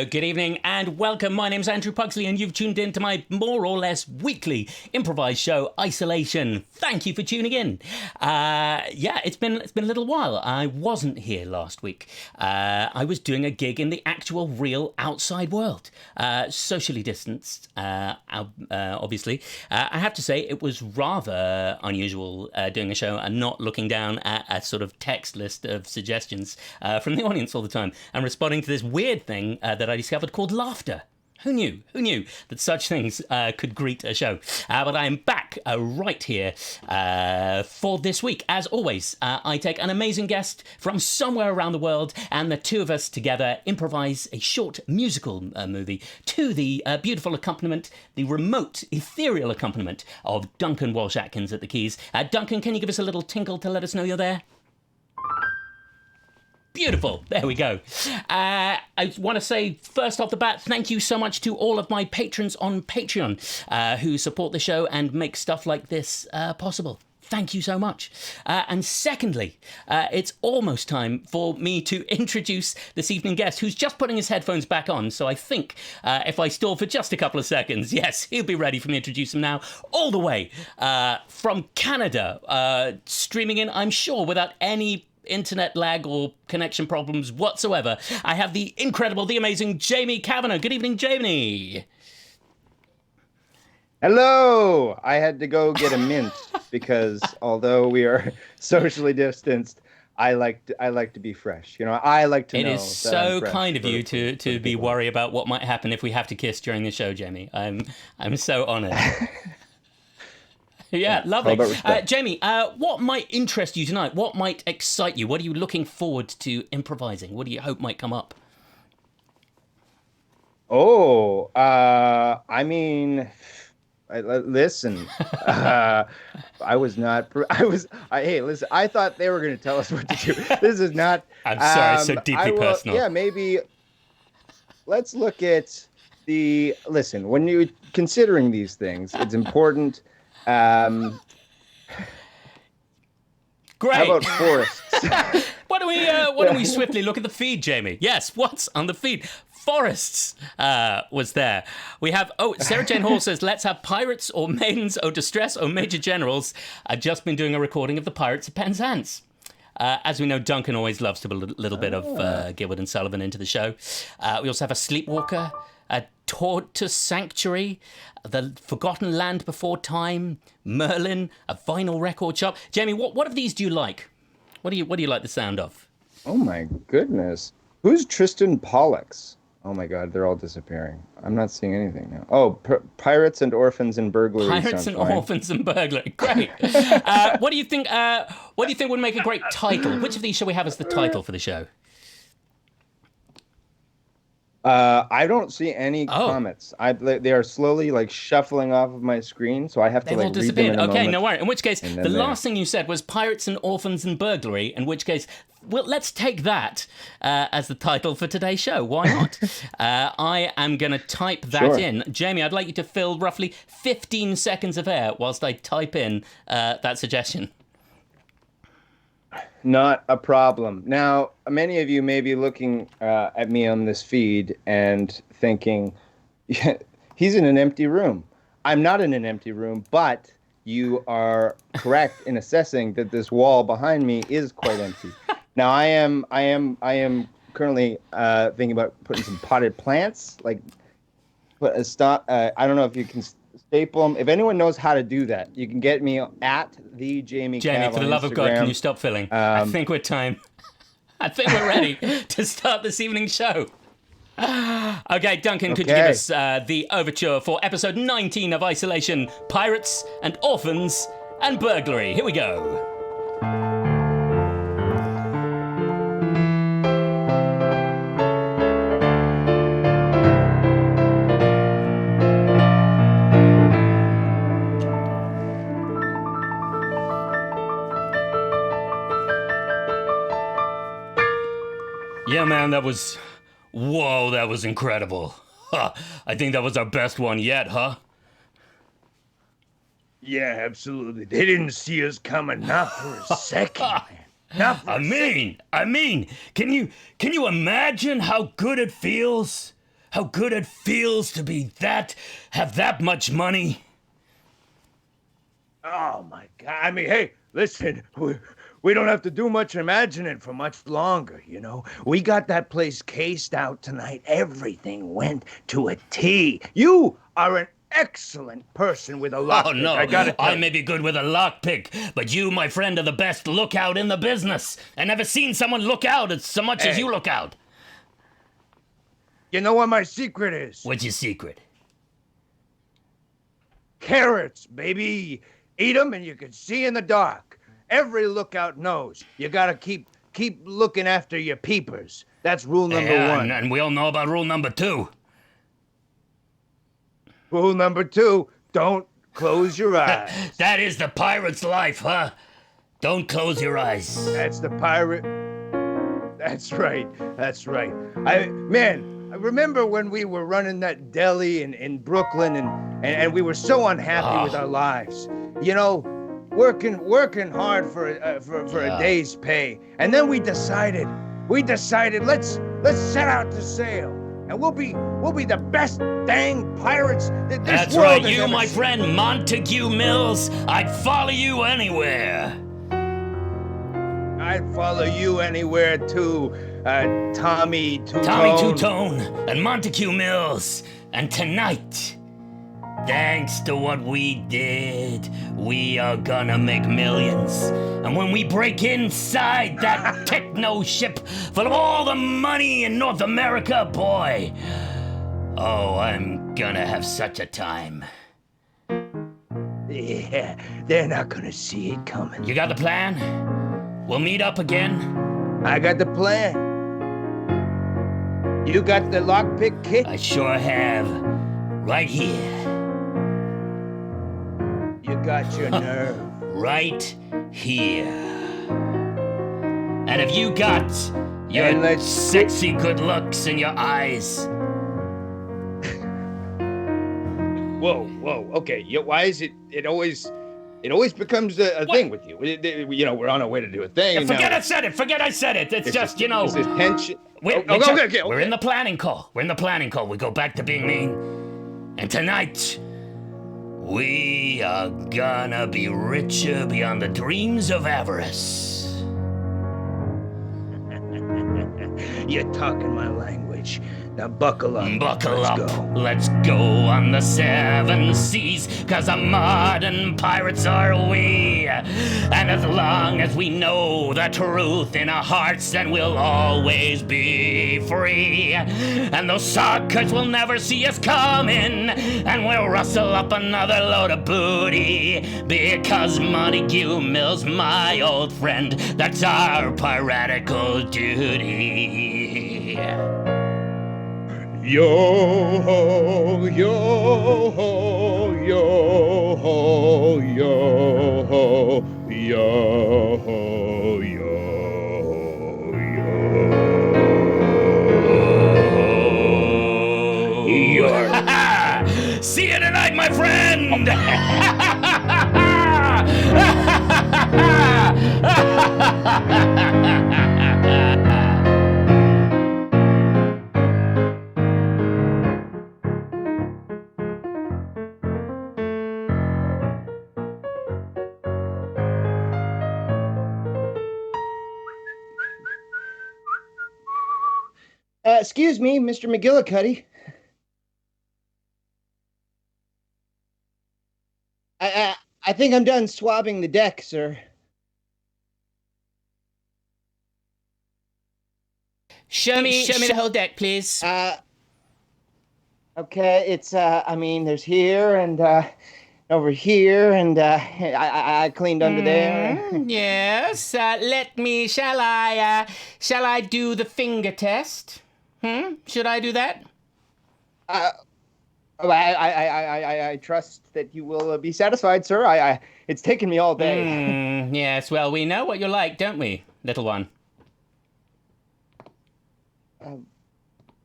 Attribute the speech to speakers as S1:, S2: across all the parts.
S1: Good evening and welcome. My name's Andrew Pugsley and you've tuned in to my more or less weekly improvised show, Isolation. Thank you for tuning in. It's been a little while. I wasn't here last week. I was doing a gig in the actual real outside world, socially distanced, obviously. I have to say it was rather unusual doing a show and not looking down at a sort of text list of suggestions from the audience all the time and responding to this weird thing that I discovered called laughter. Who knew? Who knew that such things could greet a show? But I am back right here for this week. As always, I take an amazing guest from somewhere around the world, and the two of us together improvise a short musical movie to the beautiful accompaniment, the remote, ethereal accompaniment of Duncan Walsh Atkins at the keys. Duncan, can you give us a little tinkle to let us know you're there? Beautiful. There we go. I want to say, first off the bat, thank you so much to all of my patrons on Patreon who support the show and make stuff like this possible. Thank you so much. And secondly, it's almost time for me to introduce this evening guest who's just putting his headphones back on. So I think if I stall for just a couple of seconds, yes, he'll be ready for me to introduce him now. All the way from Canada, streaming in, I'm sure, without any internet lag or connection problems whatsoever. I have the incredible, the amazing Jamie Cavanagh. Good evening, Jamie.
S2: Hello. I had to go get a mint because although we are socially distanced, I like to be fresh. You know, I like to know.
S1: It is so kind of you to be worried about what might happen if we have to kiss during the show, Jamie. I'm so honored. Yeah, lovely. Jamie, what might interest you tonight? What might excite you? What are you looking forward to improvising? What do you hope might come up?
S2: Oh, I mean, listen, I was not, hey, listen, I thought they were going to tell us what to do. This is not.
S1: I'm sorry, so deeply personal.
S2: Yeah, maybe let's look at listen, when you're considering these things, it's important.
S1: Great.
S2: How about forests?
S1: Why don't we swiftly look at the feed, Jamie? Yes, what's on the feed? Forests was there. We have, Sarah Jane Hall says, let's have pirates or maidens or distress or major generals. I've just been doing a recording of the Pirates of Penzance. As we know, Duncan always loves to put a little bit of Gilbert and Sullivan into the show. We also have a sleepwalker, a tour to sanctuary, the Forgotten Land Before Time, Merlin, a vinyl record shop. Jamie, what of these do you like? What do you like the sound of?
S2: Oh my goodness. Who's Tristan Pollux? Oh my God, they're all disappearing. I'm not seeing anything now. Oh, Pirates and Orphans and Burglary.
S1: Pirates and Orphans and Burglary. Great. What do you think? What do you think would make a great title? Which of these shall we have as the title for the show?
S2: I don't see any comments. They are slowly shuffling off of my screen, so I have to
S1: read them in a moment. Okay, no worry. In which case, the last thing you said was Pirates and Orphans and Burglary, in which case, well, let's take that as the title for today's show. Why not? I am going to type that in. Jamie, I'd like you to fill roughly 15 seconds of air whilst I type in that suggestion.
S2: Not a problem. Now, many of you may be looking at me on this feed and thinking, yeah, he's in an empty room. I'm not in an empty room, but you are correct in assessing that this wall behind me is quite empty. Now, I am currently thinking about putting some potted plants, I don't know if you can staple them. If anyone knows how to do that, you can get me at the Jamie.
S1: Jamie, for the love of God, can you stop filling? I think we're ready to start this evening's show. Okay, Duncan, could you give us the overture for episode 19 of Isolation, Pirates and Orphans and Burglary? Here we go. Yeah, man, that was incredible. Huh. I think that was our best one yet, huh?
S3: Yeah, absolutely. They didn't see us coming, not for a second, man. Not for
S1: I mean, can you imagine how good it feels how good it feels to have that much money.
S3: Oh my God! I mean, hey, listen, we don't have to do much imagining for much longer. You know, we got that place cased out tonight. Everything went to a T. You are an excellent person with a lockpick.
S1: Oh no,
S3: I gotta tell
S1: I
S3: you.
S1: may be good with a lockpick, but you, my friend, are the best lookout in the business. I never seen someone look out as so much as
S3: Hey.
S1: you look out.
S3: You know what my secret is?
S1: What's your secret?
S3: Carrots, baby. Eat them and you can see in the dark. Every lookout knows you gotta keep looking after your peepers. That's rule number one.
S1: And we all know about rule number 2.
S3: Rule number 2, don't close your eyes.
S1: That is the pirate's life, huh? Don't close your eyes.
S3: That's the pirate. That's right. That's right. I remember when we were running that deli in Brooklyn and we were so unhappy with our lives. You know, working hard for a day's pay. And then we decided let's set out to sail. And we'll be the best dang pirates that this
S1: That's
S3: world
S1: right,
S3: has
S1: you,
S3: ever
S1: my
S3: seen.
S1: friend Montague Mills. I'd follow you anywhere.
S3: I'd follow you anywhere too, Tommy Two-Tone.
S1: Tommy Two-Tone and Montague Mills. And tonight, thanks to what we did, we are gonna make millions. And when we break inside that techno ship full of all the money in North America, boy, oh, I'm gonna have such a time.
S3: Yeah, they're not gonna see it coming.
S1: You got the plan? We'll meet up again.
S3: I got the plan. You got the lockpick kit?
S1: I sure have. Right here.
S3: You got your nerve.
S1: Right here. And if you got your
S3: And let's-
S1: sexy good looks in your eyes.
S2: Whoa. Okay. Why is it always becomes a thing with you? You know, we're on our way to do a thing. and
S1: Forget
S2: now
S1: I said it. It's just, you know.
S2: Is this tension?
S1: We're
S2: Okay.
S1: in the planning call. We go back to being mean. And tonight, we are gonna be richer beyond the dreams of avarice.
S3: You're talking my language. Now buckle up.
S1: Buckle
S3: Let's
S1: up.
S3: go.
S1: Let's go on the 7 seas, 'cause the modern pirates are we. And as long as we know the truth in our hearts, then we'll always be free. And those suckers will never see us coming, and we'll rustle up another load of booty. Because Montague Mills, my old friend, that's our piratical duty.
S2: Yo ho, yo ho, yo ho, yo ho, yo ho, yo ho, yo.
S1: See you tonight, my friend!
S2: Excuse me, Mr. McGillicuddy. I think I'm done swabbing the deck, sir.
S1: Show me the whole deck, please.
S2: Okay, it's there's here and over here, and I cleaned under there.
S1: Yes. Shall I do the finger test? Should I do that?
S2: I trust that you will be satisfied, sir. It's taken me all day.
S1: Yes, well, we know what you're like, don't we, little one?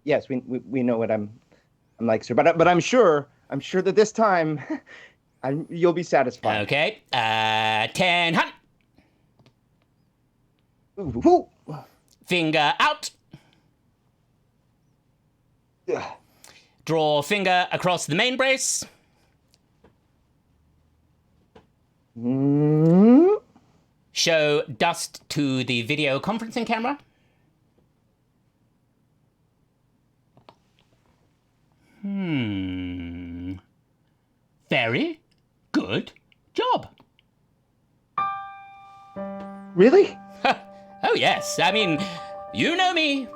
S2: Yes, we know what I'm like, sir. But I'm sure that this time you'll be satisfied.
S1: Okay. 10 hunt.
S2: Ooh.
S1: Finger out. Draw finger across the main brace. Show dust to the video conferencing camera. Very good job.
S2: Really?
S1: Oh, yes. I mean, you know me.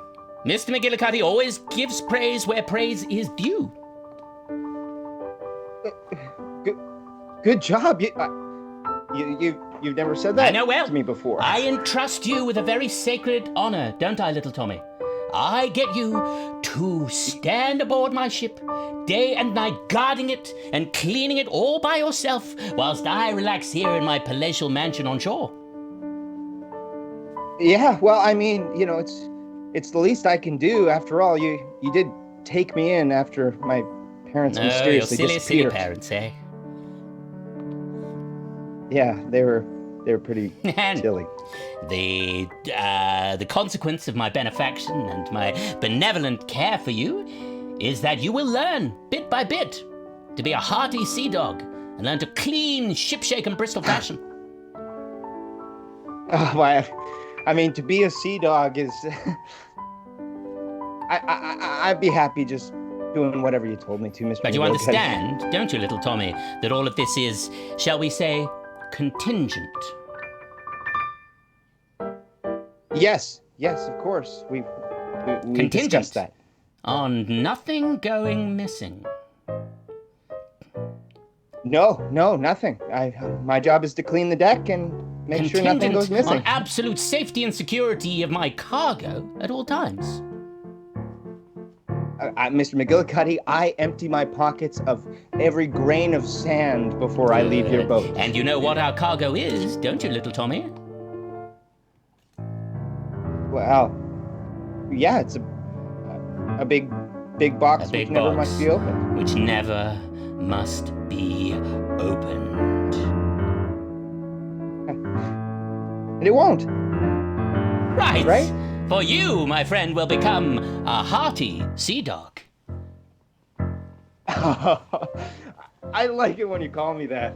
S1: Mr. McGillicuddy always gives praise where praise is due.
S2: Good job. You've never said that
S1: I know well.
S2: to me before.
S1: I entrust you with a very sacred honor, don't I, little Tommy? I get you to stand aboard my ship, day and night guarding it and cleaning it all by yourself, whilst I relax here in my palatial mansion on shore.
S2: Yeah, well, I mean, it's the least I can do. After all, you did take me in after my parents mysteriously
S1: your silly
S2: disappeared.
S1: parents, eh?
S2: Yeah, they were pretty silly.
S1: The consequence of my benefaction and my benevolent care for you is that you will learn, bit by bit, to be a hearty sea dog and learn to clean ship-shaken Bristol fashion.
S2: I mean, to be a sea dog is... I'd be happy just doing whatever you told me to, Mr.
S1: But you
S2: McGillicuddy.
S1: understand, don't you, little Tommy, that all of this is, shall we say, contingent?
S2: Yes, of course. We discussed that.
S1: On nothing going missing.
S2: No, nothing. My job is to clean the deck and make sure nothing goes missing.
S1: On absolute safety and security of my cargo at all times.
S2: Mr. McGillicuddy, I empty my pockets of every grain of sand before I leave your boat.
S1: And you know what our cargo is, don't you, little Tommy?
S2: Well, yeah, it's a big box which never must be opened.
S1: Which never must be opened.
S2: And it won't.
S1: Right? For you, my friend, will become a hearty sea dog.
S2: I like it when you call me that.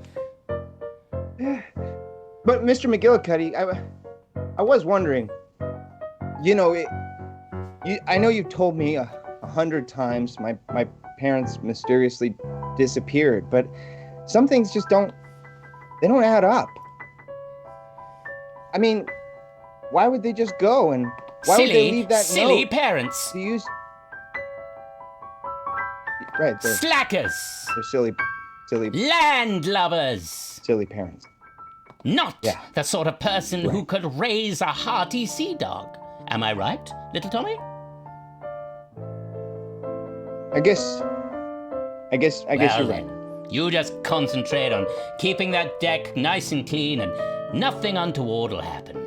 S2: But Mr. McGillicuddy, I was wondering, I know you've told me 100 times my parents mysteriously disappeared, but some things just don't add up. I mean, why would they just go, and why would they leave that
S1: silly
S2: note
S1: parents.
S2: to use? Right, they're
S1: Slackers.
S2: silly
S1: Landlubbers.
S2: silly parents.
S1: Not the sort of person who could raise a hearty sea dog. Am I right, little Tommy?
S2: I guess
S1: Well,
S2: you're right.
S1: then, you just concentrate on keeping that deck nice and clean, and nothing untoward will happen.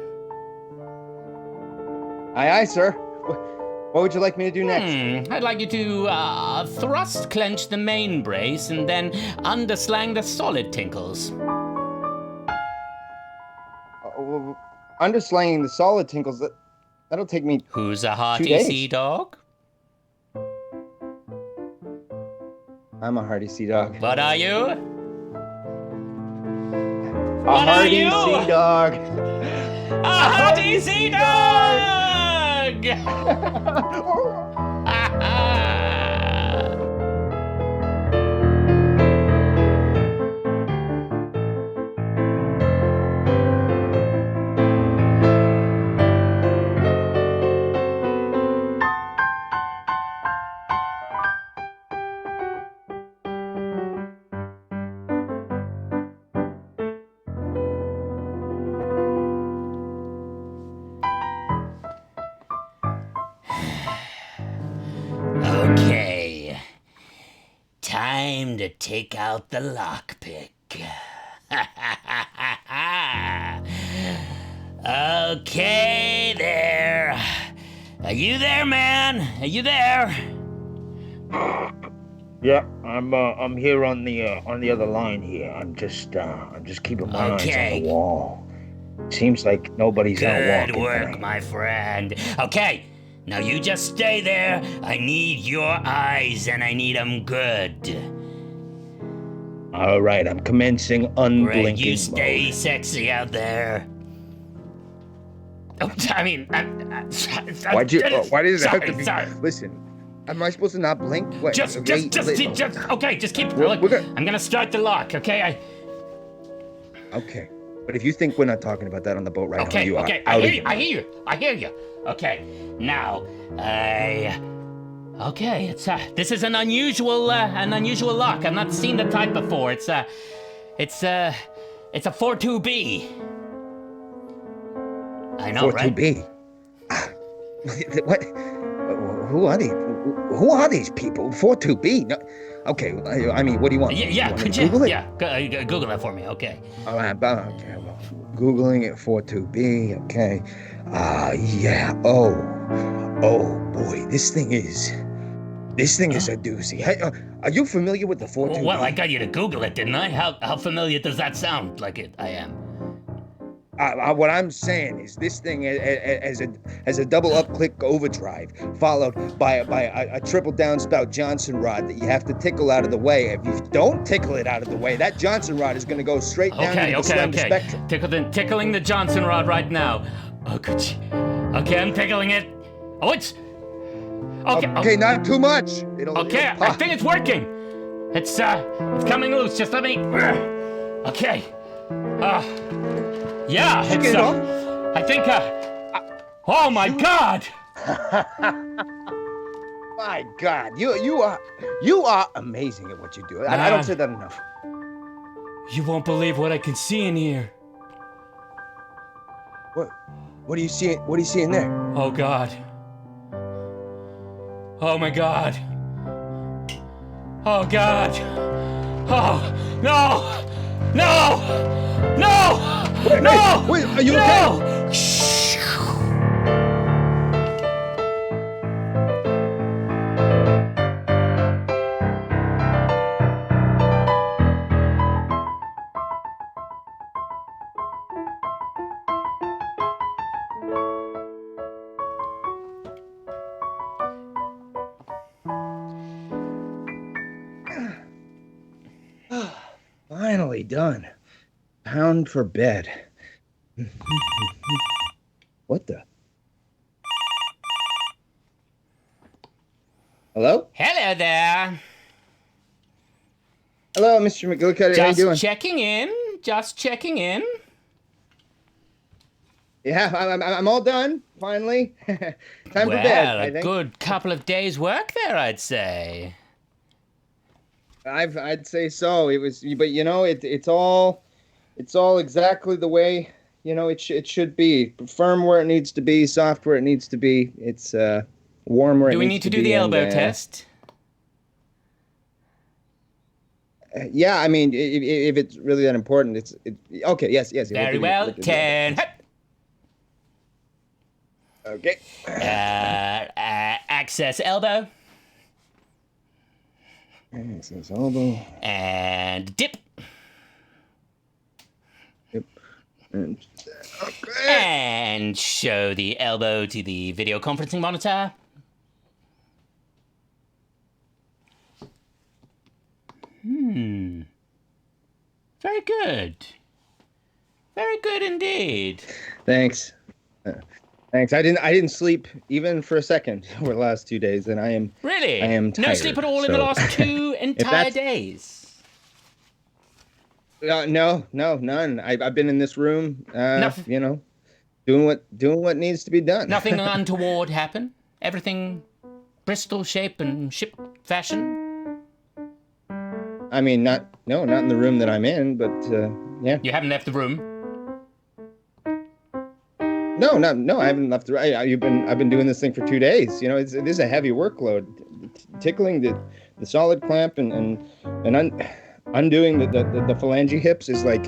S2: Aye, sir. What would you like me to do next?
S1: I'd like you to thrust clench the main brace and then underslang the solid tinkles.
S2: Underslanging the solid tinkles, that'll take me
S1: Who's a
S2: 2
S1: hearty
S2: days.
S1: sea dog?
S2: I'm a hardy sea dog.
S1: What are you?
S2: A hardy sea dog.
S1: A hearty sea dog! Okay. Time to take out the lockpick. Okay there. Are you there, man? Are you there?
S3: Yeah, I'm here on the other line here. I'm just keeping my eyes on the wall. Seems like nobody's out
S1: Good
S3: walking
S1: work,
S3: tonight.
S1: my friend. Okay, Now you just stay there. I need your eyes, and I need them good.
S2: All right, I'm commencing unblinking
S1: Right, you stay
S2: mode.
S1: sexy out there. Oh, I mean,
S2: Why does it have to be?
S1: Sorry.
S2: Listen, am I supposed to not blink? What,
S1: Just
S2: okay,
S1: just keep.
S2: We're
S1: Look,
S2: gonna-
S1: I'm gonna start the lock, okay?
S2: Okay, but if you think we're not talking about that on the boat right now, you are
S1: I
S2: out
S1: hear
S2: of
S1: you.
S2: here.
S1: I hear you. Okay, now, okay, this is an unusual lock. I've not seen the type before. It's a 42B. I know, right?
S2: 42B. What? Who are these? Who are these people? 42B? No. Okay, I mean, what do you want?
S1: Yeah,
S2: You want me
S1: could
S2: to
S1: you?
S2: Google it?
S1: Yeah, Google that for me. Okay.
S2: All right, okay, well, Googling it 42B. Okay. Yeah. Oh boy, this thing is a doozy. Hey, are you familiar with the 42B?
S1: Well, I got you to Google it, didn't I? How familiar does that sound like I am?
S2: What I'm saying is this thing has a double up click overdrive followed by a triple downspout Johnson rod that you have to tickle out of the way. If you don't tickle it out of the way, that Johnson rod is going to go straight down into the slender spectrum.
S1: Tickling the Johnson rod right now. Oh, good. Okay, I'm tickling it. Oh, it's okay.
S2: Okay, not too much. It'll
S1: I
S2: pop.
S1: think it's working. It's coming loose. Just let me. Okay. Yeah,
S2: Get
S1: it's
S2: it off?
S1: I think oh my God!
S2: My God, you are amazing at what you do. I don't say that enough.
S1: You won't believe what I can see in here.
S2: What do you see? What do you see in there?
S1: Oh God. Oh my God. Oh God. Oh no! No! No! No!
S2: Wait, are you
S1: no!
S2: okay? Finally done. Pound for bed. What the? Hello?
S1: Hello there.
S2: Hello, Mr. McGillicuddy. How you doing?
S1: Just checking in.
S2: Yeah, I'm all done. Finally, time for bed. I
S1: A
S2: think.
S1: good couple of days' work there, I'd say.
S2: I'd say so. It was, but you know, it's all exactly the way it should be. Firm where it needs to be, soft where it needs to be. It's warm where it needs to be.
S1: Do we need to do the elbow test?
S2: Yeah, I mean, if it's really that important, it's okay. Yes.
S1: Very well. 10.
S2: Okay.
S1: Access elbow.
S2: Access elbow.
S1: And dip.
S2: Yep. And
S1: And show the elbow to the video conferencing monitor. Very good. Very good indeed.
S2: Thanks. Thanks. I didn't sleep even for a second over the last 2 days, and I am
S1: Really?
S2: I am tired.
S1: No sleep at all in the
S2: so-
S1: last 2 entire
S2: that's-
S1: days.
S2: No, none. I've been in this room,
S1: Nothing.
S2: doing what needs to be done.
S1: Nothing untoward happened. Everything Bristol shape and ship fashion.
S2: I mean, not in the room that I'm in, but yeah.
S1: You haven't left the room.
S2: No, I haven't left. I've been doing this thing for 2 days. This is a heavy workload. Tickling the solid clamp and undoing the phalange hips is like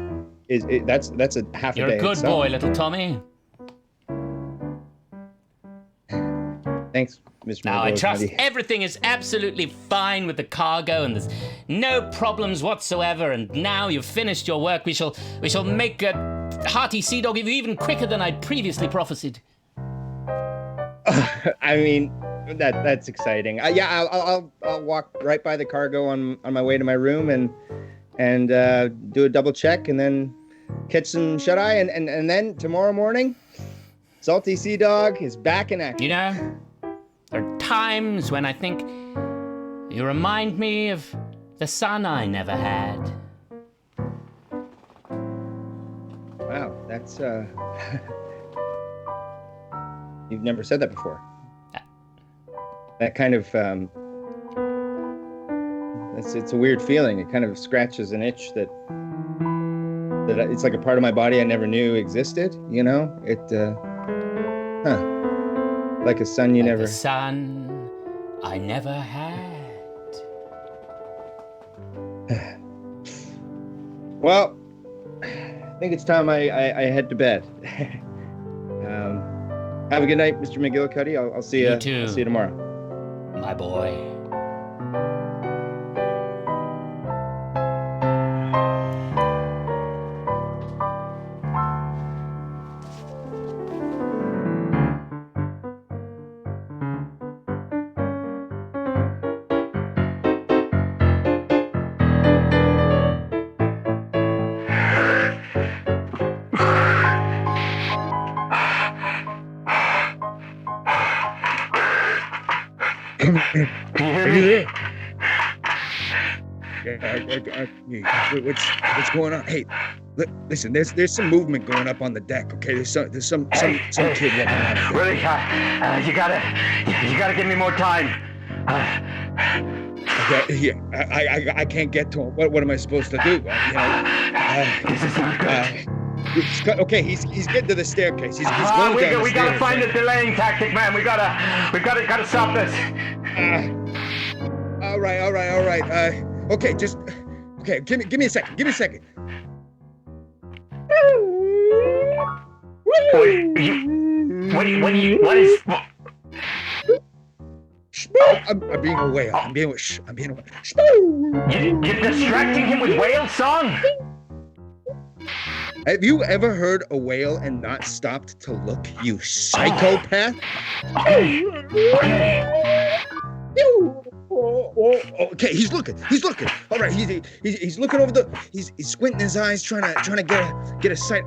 S2: that's a half
S1: You're
S2: a day.
S1: a good
S2: itself.
S1: boy, little Tommy.
S2: Thanks, Mr.
S1: Now, I
S2: Monroe.
S1: trust
S2: Buddy.
S1: everything is absolutely fine with the cargo and there's no problems whatsoever. And now you've finished your work, we shall make a hearty sea dog even quicker than I'd previously prophesied.
S2: I mean, that's exciting. Yeah, I'll walk right by the cargo on my way to my room and do a double check and then catch some shut eye and then tomorrow morning, Salty Sea Dog is back in action.
S1: You know, there are times when I think you remind me of the son I never had.
S2: Wow, that's you've never said that before. That kind of it's a weird feeling. It kind of scratches an itch that it's like a part of my body I never knew existed, you know? It like a son you
S1: Like
S2: never
S1: the son I never had.
S2: Well, I think it's time I head to bed. Have a good night, Mr. McGillicuddy. I'll see you.
S1: You too.
S2: I'll see you tomorrow.
S1: My boy.
S3: Are you there? Yeah, what's going on? Hey, listen. There's some movement going up on the deck. Okay, there's some kid walking around.
S4: Really, you gotta give me more time.
S3: Okay, yeah, I can't get to him. What am I supposed to do?
S4: This is not good.
S3: Okay, he's getting to the staircase. He's going down the
S4: We gotta
S3: stairs.
S4: find a delaying tactic, man. We gotta stop this.
S3: All right. Okay, give me a second.
S4: What is?
S3: I'm being a whale. I'm being a whale.
S4: You're distracting him with whale song?
S3: Have you ever heard a whale and not stopped to look, you psychopath? Okay, he's looking. All right, he's looking over the. He's squinting his eyes, trying to get a sight.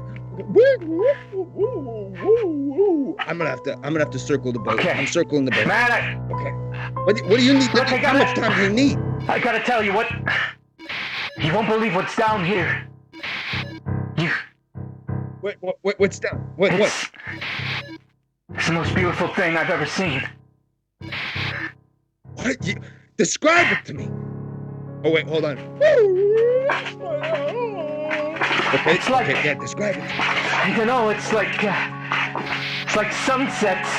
S3: I'm gonna have to circle the boat.
S4: Okay.
S3: I'm circling the boat.
S4: Man,
S3: Okay. What do you need?
S4: Look,
S3: How much time do you need?
S4: I gotta tell you what. You won't believe what's down here.
S3: What's down? What?
S4: It's the most beautiful thing I've ever seen.
S3: What? Describe it to me. Oh wait, hold on. Okay,
S4: It's like-
S3: yeah, describe it.
S4: I don't know, it's like sunsets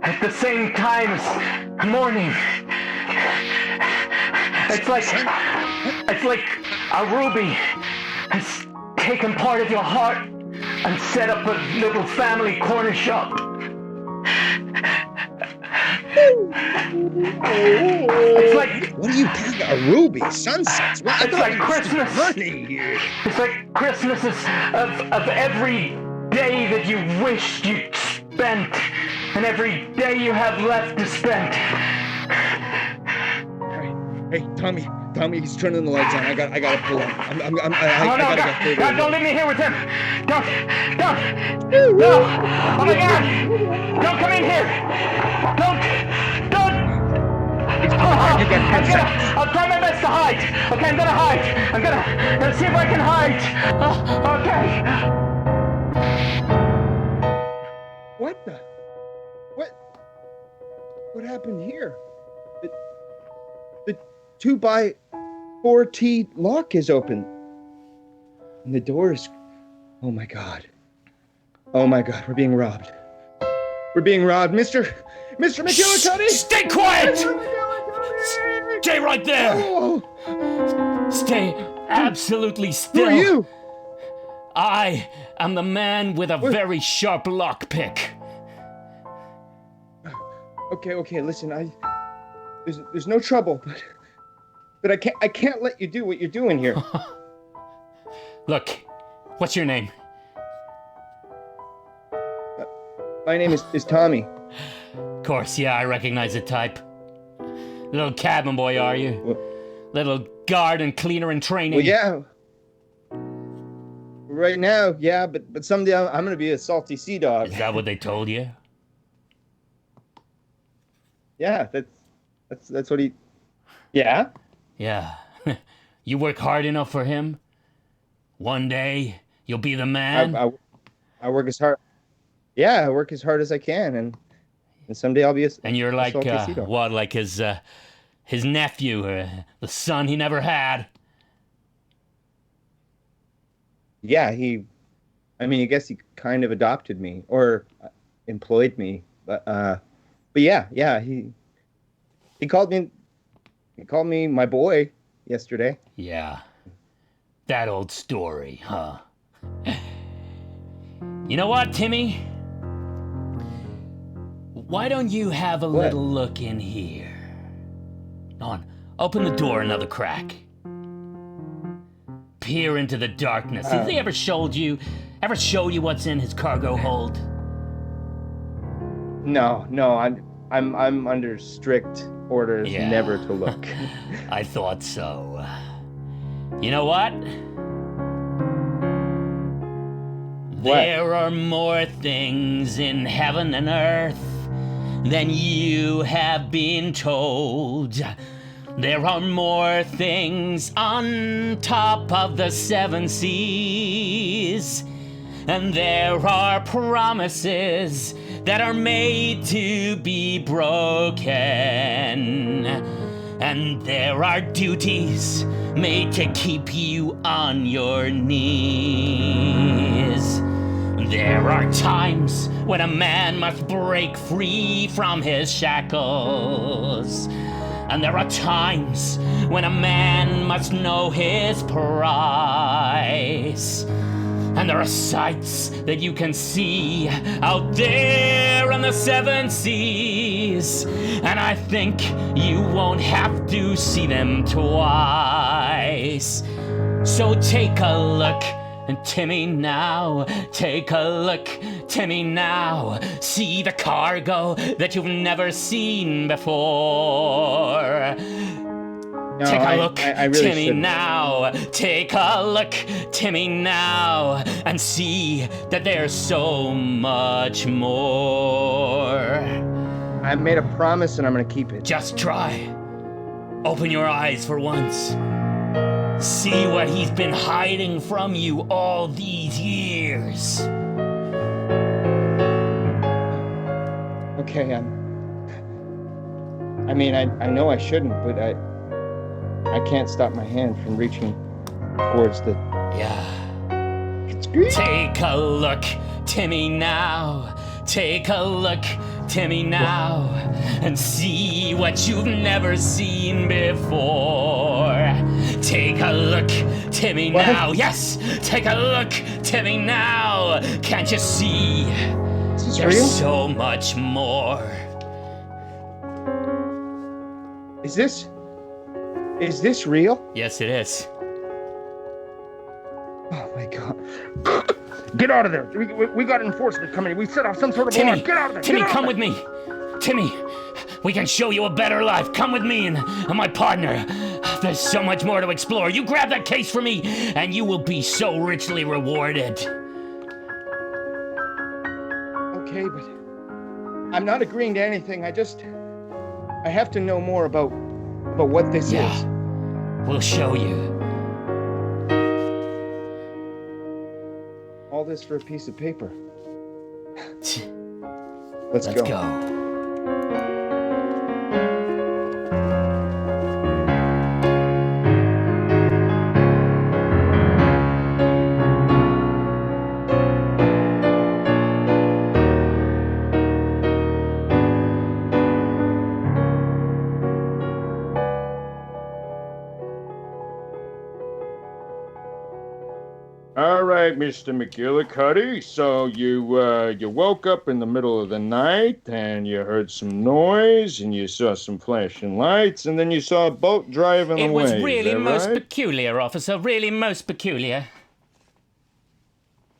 S4: at the same time as morning. It's like a ruby has taken part of your heart and set up a little family corner shop. It's like
S3: What are you talking about? A ruby? Sunsets? What?
S4: It's like Christmas.
S3: Honey here.
S4: It's like Christmases of every day that you wished you'd spent, and every day you have left to spend.
S3: Hey, Tommy, he's turning the lights on. I gotta pull up. I
S4: No,
S3: gotta get through
S4: God, don't leave me here with him. Don't. No. Oh my God. Don't come in here. Don't.
S3: You got 10 seconds.
S4: I'll try my best to hide. Okay, I'm gonna hide. I'm gonna see if I can hide. Okay.
S3: What the? What happened here? The 2x4T lock is open. And the door is... Oh my God, we're being robbed. Mr. McGillicuddy!
S1: Stay quiet! Stay right there!
S3: Oh,
S1: Stay absolutely
S3: who
S1: still.
S3: are you?
S1: I am the man with a very sharp lockpick.
S3: Okay, listen, there's no trouble, but I can't let you do what you're doing here.
S1: Look, what's your name?
S2: My name is Tommy.
S1: Of course, yeah, I recognize the type. Little cabin boy, are you?
S2: Well,
S1: Little garden cleaner in training.
S2: well, yeah. Right now, yeah, but someday I'm gonna be a salty sea dog.
S1: Is that what they told you?
S2: Yeah, that's what he. Yeah.
S1: Yeah. You work hard enough for him? One day, you'll be the man?
S2: I work as hard. Yeah, I work as hard as I can, and someday I'll be a.
S1: And you're like,
S2: salty sea dog.
S1: what, like his nephew, the son he never had?
S2: Yeah, I guess he kind of adopted me or employed me, but yeah, he called me my boy yesterday.
S1: Yeah. That old story, huh? You know what, Timmy? Why don't you have a little look in here? On, open the door another crack. Peer into the darkness. Has he ever showed you what's in his cargo hold?
S2: No, I'm under strict orders never to look.
S1: I thought so. You know what? There are more things in heaven and earth than you have been told. There are more things on top of the seven seas. And there are promises that are made to be broken. And there are duties made to keep you on your knees. There are times when a man must break free from his shackles. And there are times when a man must know his price. And there are sights that you can see out there on the seven seas. And I think you won't have to see them twice. So take a look, Timmy, now. Take a look, Timmy, now. See the cargo that you've never seen before.
S2: No,
S1: Take a look,
S2: I really
S1: Timmy,
S2: shouldn't.
S1: now. Take a look, Timmy, now. And see that there's so much more.
S2: I made a promise and I'm gonna keep it.
S1: Just try. Open your eyes for once. See what he's been hiding from you all these years.
S2: Okay, I know I shouldn't, but I can't stop my hand from reaching towards the
S1: Yeah.
S2: screen.
S1: Take a look, Timmy, now. Take a look, Timmy, now. And see what you've never seen before. Take a look, Timmy,
S2: What?
S1: now. Yes, take a look, Timmy, now. Can't you see?
S2: Is this
S1: There's
S2: real?
S1: so much more.
S2: Is this real?
S1: Yes, it is.
S2: Oh my god.
S3: Get out of there. We got enforcement coming. We set off some sort of
S1: Timmy,
S3: alarm. Get out of there.
S1: Timmy,
S3: Get out
S1: come
S3: of
S1: with me. Timmy, we can show you a better life. Come with me and my partner. There's so much more to explore. You grab that case for me, and you will be so richly rewarded.
S2: Okay, but I'm not agreeing to anything. I have to know more about what this
S1: Yeah,
S2: is.
S1: we'll show you.
S2: All this for a piece of paper.
S1: Let's
S2: Let's go.
S1: go.
S3: All right, Mr. McGillicuddy. So you woke up in the middle of the night and you heard some noise and you saw some flashing lights and then you saw a boat driving
S1: It
S3: away.
S1: was
S3: Is
S1: really
S3: that
S1: most
S3: right?
S1: peculiar, officer. Really most peculiar.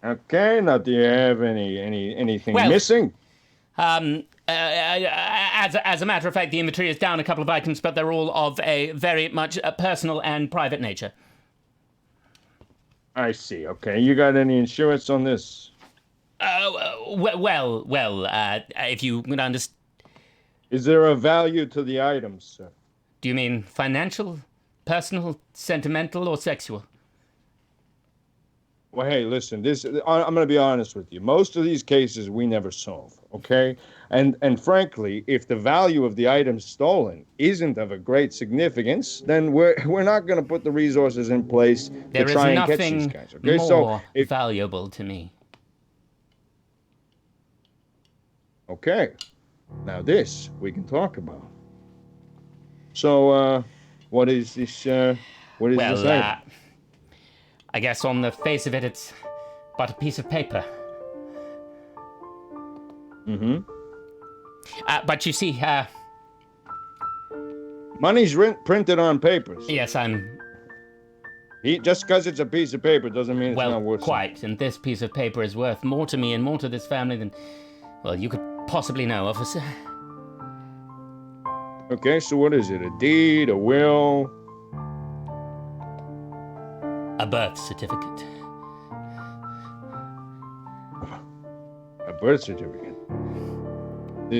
S3: Okay. Now, do you have anything
S1: Well-
S3: missing?
S1: As a matter of fact, the inventory is down a couple of items, but they're all of a very much personal and private nature.
S3: I see. Okay. You got any insurance on this?
S1: If you would understand.
S3: Is there a value to the items, sir?
S1: Do you mean financial, personal, sentimental, or sexual?
S3: Well, hey, listen, I'm going to be honest with you. Most of these cases we never solve, okay? And frankly, if the value of the items stolen isn't of a great significance, then we're not going to put the resources in place to try and catch these guys, okay?
S1: More valuable to me.
S3: Okay. Now this we can talk about. So, what is this? What is this item?
S1: I guess on the face of it, it's but a piece of paper.
S3: Mm-hmm.
S1: But you see,
S3: money's printed on papers.
S1: Yes,
S3: Just because it's a piece of paper doesn't mean it's not worth
S1: quite.
S3: something.
S1: And this piece of paper is worth more to me and more to this family than, well, you could possibly know, officer.
S3: Okay, so what is it? A deed, a will?
S1: A birth certificate.
S3: A birth certificate?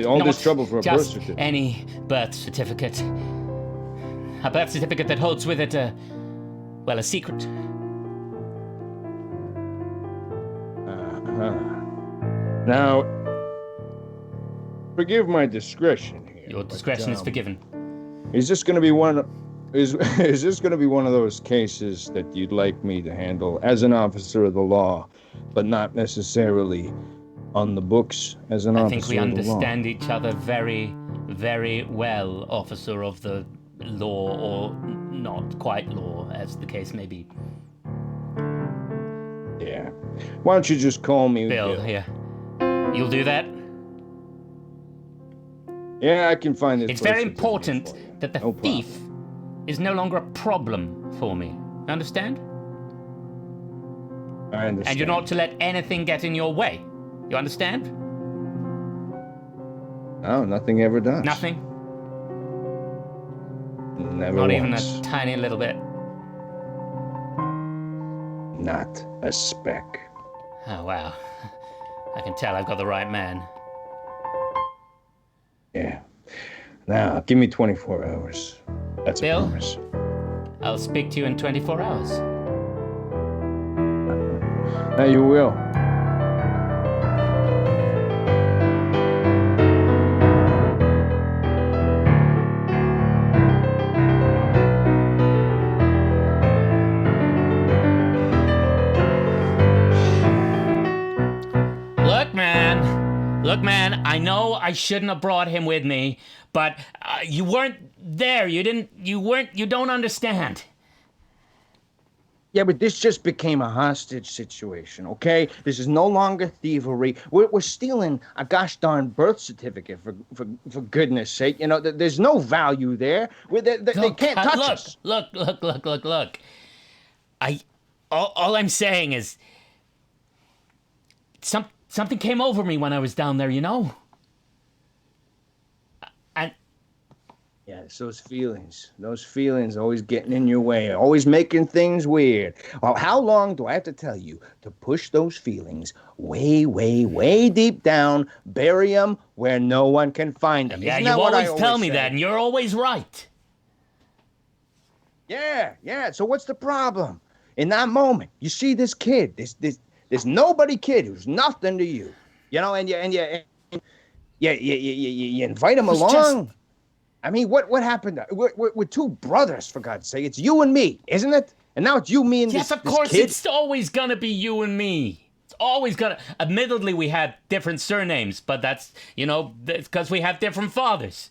S3: All this trouble for a birth certificate?
S1: Any birth certificate. A birth certificate that holds with it a secret.
S3: Now, forgive my discretion here.
S1: Your discretion is forgiven.
S3: Is this going to be one? Is this going to be one of those cases that you'd like me to handle as an officer of the law, but not necessarily on the books as an officer of the law?
S1: I think we understand each other very, very well, officer of the law, or not quite law, as the case may be.
S3: Yeah. Why don't you just call me
S1: Bill? Here. You'll do that?
S3: Yeah, I can find this.
S1: It's very important that the thief is no longer a problem for me. Understand?
S3: I understand.
S1: And you're not to let anything get in your way. You understand?
S3: No, nothing ever does.
S1: Nothing?
S3: Never
S1: Not
S3: once.
S1: even a tiny little bit?
S3: Not a speck.
S1: Oh, wow. I can tell I've got the right man.
S3: Yeah. Now, give me 24 hours. That's
S1: Bill?
S3: a promise.
S1: I'll speak to you in 24 hours.
S3: Now you will.
S1: Look, man, I know I shouldn't have brought him with me, but you weren't there. You don't understand.
S2: Yeah, but this just became a hostage situation, okay? This is no longer thievery. We're stealing a gosh darn birth certificate, for goodness sake. You know, there's no value there. They can't touch us.
S1: Look. All I'm saying is something came over me when I was down there, you know? And
S2: yeah, it's those feelings always getting in your way, always making things weird. Well, how long do I have to tell you to push those feelings way, way, way deep down, bury them where no one can find them?
S1: Yeah,
S2: Isn't
S1: you
S2: that what I
S1: always tell me
S2: say?
S1: that, and you're always right.
S2: Yeah. So what's the problem? In that moment, you see this kid, this nobody kid who's nothing to you, you know, and you invite him along. I mean, what happened? We're two brothers, for God's sake. It's you and me, isn't it? And now it's you, me, and
S1: yes,
S2: this
S1: of course,
S2: kid.
S1: It's always gonna be you and me. It's always gonna. Admittedly, we have different surnames, but that's, you know, it's because we have different fathers.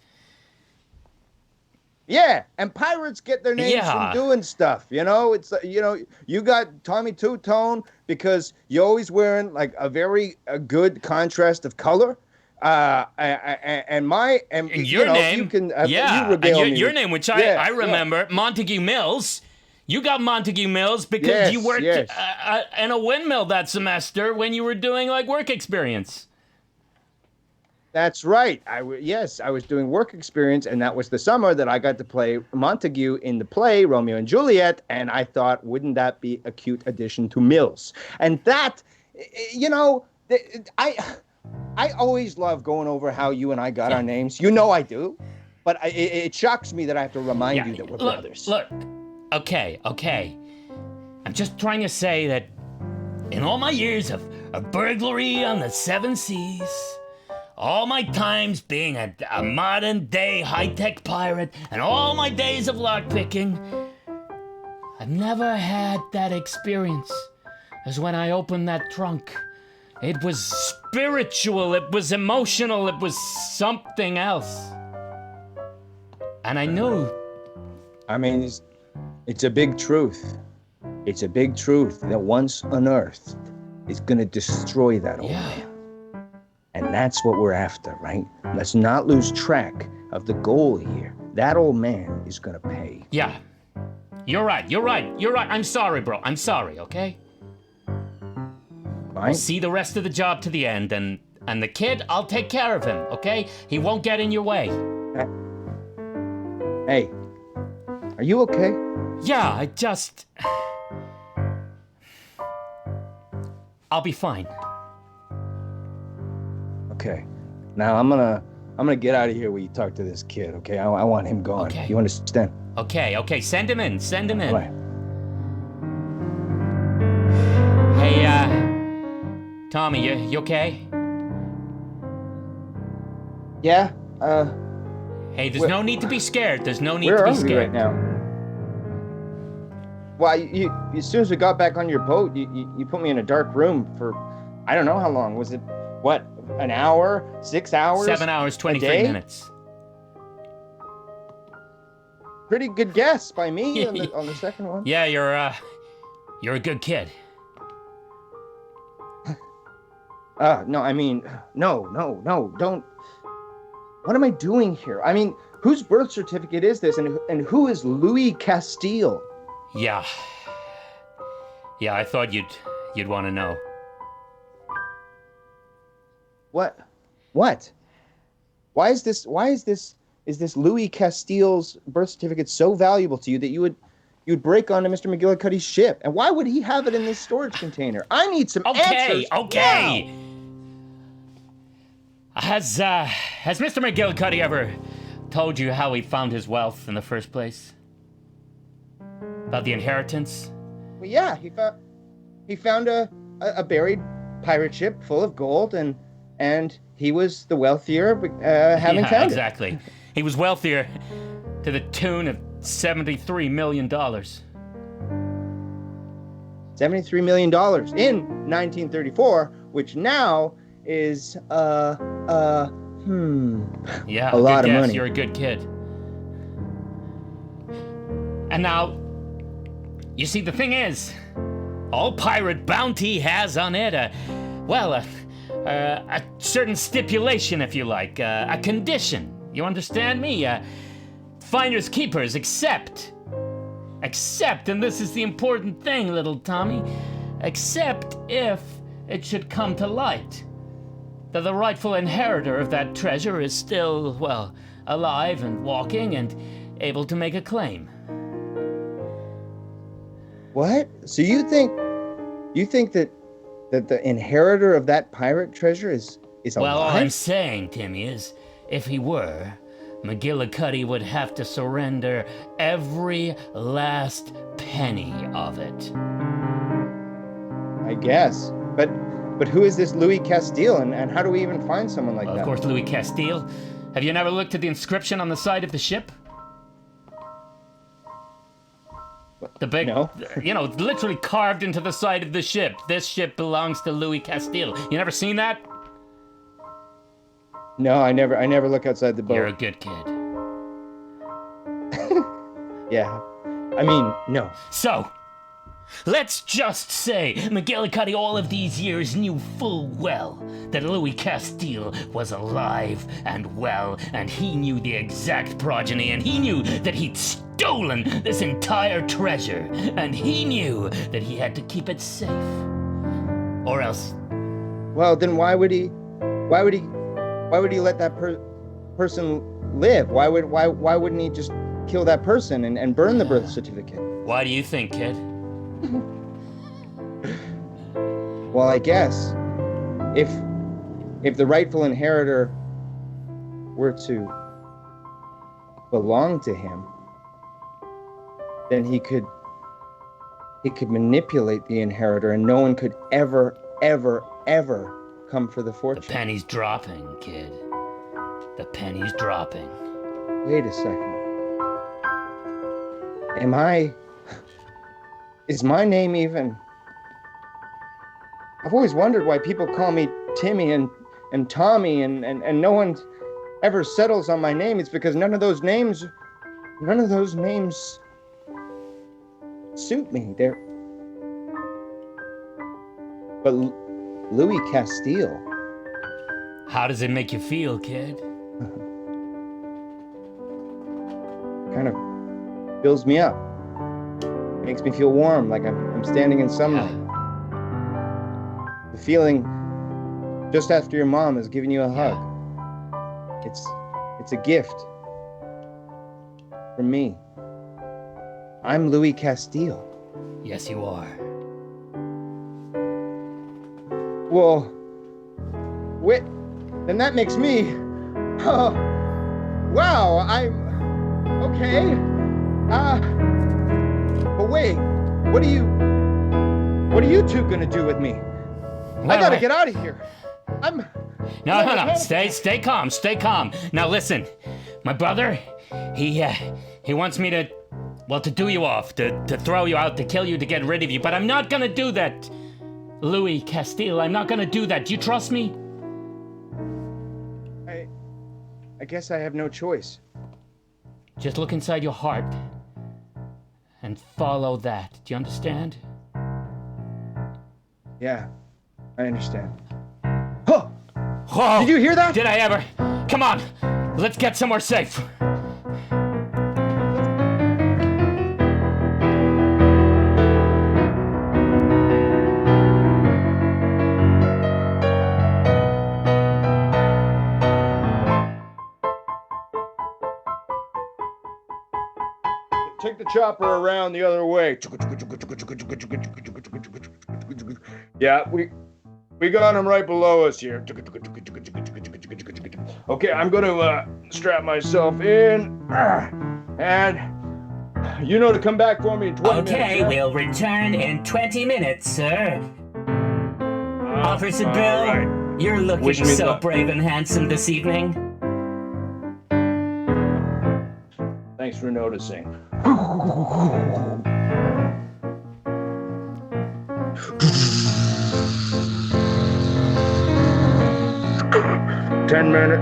S2: Yeah, and pirates get their names from doing stuff, you know? It's, you know, you got Tommy Two-Tone because you're always wearing, like, a good contrast of color. And
S1: your name,
S2: you can,
S1: yeah,
S2: you regale
S1: and
S2: me
S1: your
S2: with,
S1: name, which I remember, Montague Mills. You got Montague Mills because you worked in a windmill that semester when you were doing, like, work experience.
S2: That's right. Yes, I was doing work experience, and that was the summer that I got to play Montague in the play Romeo and Juliet. And I thought, wouldn't that be a cute addition to Mills? And that, you know, I always love going over how you and I got our names. You know I do, but it shocks me that I have to remind you that we're brothers.
S1: Look, okay. I'm just trying to say that in all my years of burglary on the seven seas, all my times being a modern-day high-tech pirate, and all my days of lockpicking, I've never had that experience as when I opened that trunk. It was spiritual, it was emotional, it was something else. And I knew.
S2: I mean, it's a big truth. It's a big truth that once unearthed is going to destroy that old man. And that's what we're after, right? Let's not lose track of the goal here. That old man is going to pay.
S1: Yeah. You're right. I'm sorry, bro. I'm sorry, okay?
S2: Fine.
S1: I'll see the rest of the job to the end, and the kid, I'll take care of him, okay? He won't get in your way.
S2: Hey, are you okay?
S1: Yeah, I'll be fine.
S2: Okay. Now I'm gonna get out of here while you talk to this kid, okay? I want him gone.
S1: Okay.
S2: You understand?
S1: Okay, send him in.
S2: All right.
S1: Hey, Tommy, you okay?
S2: Yeah,
S1: Hey, there's no need to be scared. There's no need
S2: where
S1: to be
S2: are we
S1: scared.
S2: right now? Well, you as soon as we got back on your boat, you put me in a dark room for, I don't know how long. Was it, what, an hour? 6 hours?
S1: 7 hours, 23 minutes.
S2: Pretty good guess by me on the second one.
S1: Yeah, you're a good kid.
S2: No, I mean, no, don't. What am I doing here? I mean, whose birth certificate is this, and who is Louis Castile?
S1: Yeah, I thought you'd want to know.
S2: What? Why is this Louis Castile's birth certificate so valuable to you that you'd break onto Mr. McGillicuddy's ship? And why would he have it in this storage container? I need some answers.
S1: Okay.
S2: Now.
S1: Has Mr. McGillicuddy ever told you how he found his wealth in the first place? About the inheritance?
S2: Well, yeah, he found a buried pirate ship full of gold, and he was the wealthier having found
S1: exactly. He was wealthier to the tune of $73 million.
S2: $73 million in 1934, which now is
S1: Yeah,
S2: a lot of money.
S1: You're a good kid. And now, you see, the thing is, all pirate bounty has on it a certain stipulation, if you like, a condition. You understand me? Finders keepers, except, and this is the important thing, little Tommy, except if it should come to light that the rightful inheritor of that treasure is still, alive and walking and able to make a claim.
S2: What? So you think that the inheritor of that pirate treasure is alive?
S1: Well, all I'm saying, Timmy, is if he were, McGillicuddy would have to surrender every last penny of it.
S2: I guess. But who is this Louis Castile, and how do we even find someone like that?
S1: Of course, Louis Castile. Have you never looked at the inscription on the side of the ship? The big,
S2: No.
S1: Literally carved into the side of the ship. This ship belongs to Louis Castile. You never seen that?
S2: No, I never look outside the boat.
S1: You're a good kid.
S2: Yeah. I mean, no.
S1: So, let's just say McGillicuddy all of these years knew full well that Louis Castile was alive and well, and he knew the exact progeny, and he knew that he'd stolen this entire treasure, and he knew that he had to keep it safe. Or else...
S2: Well, then why would he why would he let that person live? Why wouldn't he just kill that person and burn the birth certificate?
S1: Why do you think, kid?
S2: Well, I guess if the rightful inheritor were to belong to him, then he could manipulate the inheritor, and no one could ever come for the fortune.
S1: The penny's dropping, kid. The penny's dropping.
S2: Wait a second. Is my name even... I've always wondered why people call me Timmy and Tommy and no one ever settles on my name. It's because none of those names suit me. But Louis Castile.
S1: How does it make you feel, kid?
S2: Kind of fills me up. Makes me feel warm, like I'm standing in sunlight. The feeling just after your mom is giving you a hug. It's a gift from me. I'm Louis Castile.
S1: Yes, you are.
S2: Well, wait, then that makes me... Oh, wow, I'm... Okay. But wait, what are you two gonna do with me? I gotta get out of here.
S1: No. Stay calm. Now listen, my brother, he wants me to do you off, to throw you out, to kill you, to get rid of you. But I'm not gonna do that, Louis Castile. I'm not gonna do that. Do you trust me?
S2: I guess I have no choice.
S1: Just look inside your heart and follow that. Do you understand?
S2: Yeah, I understand. Huh!
S1: Oh,
S2: did you hear that?
S1: Did I ever? Come on, let's get somewhere safe.
S3: Take the chopper around the other way. Yeah, we got him right below us here. Okay, I'm gonna strap myself in, and you know to come back for me in 20 minutes.
S1: Okay, we'll return in 20 minutes, sir. Officer Bill,
S3: right.
S1: You're looking so brave and handsome this evening.
S3: Thanks for noticing.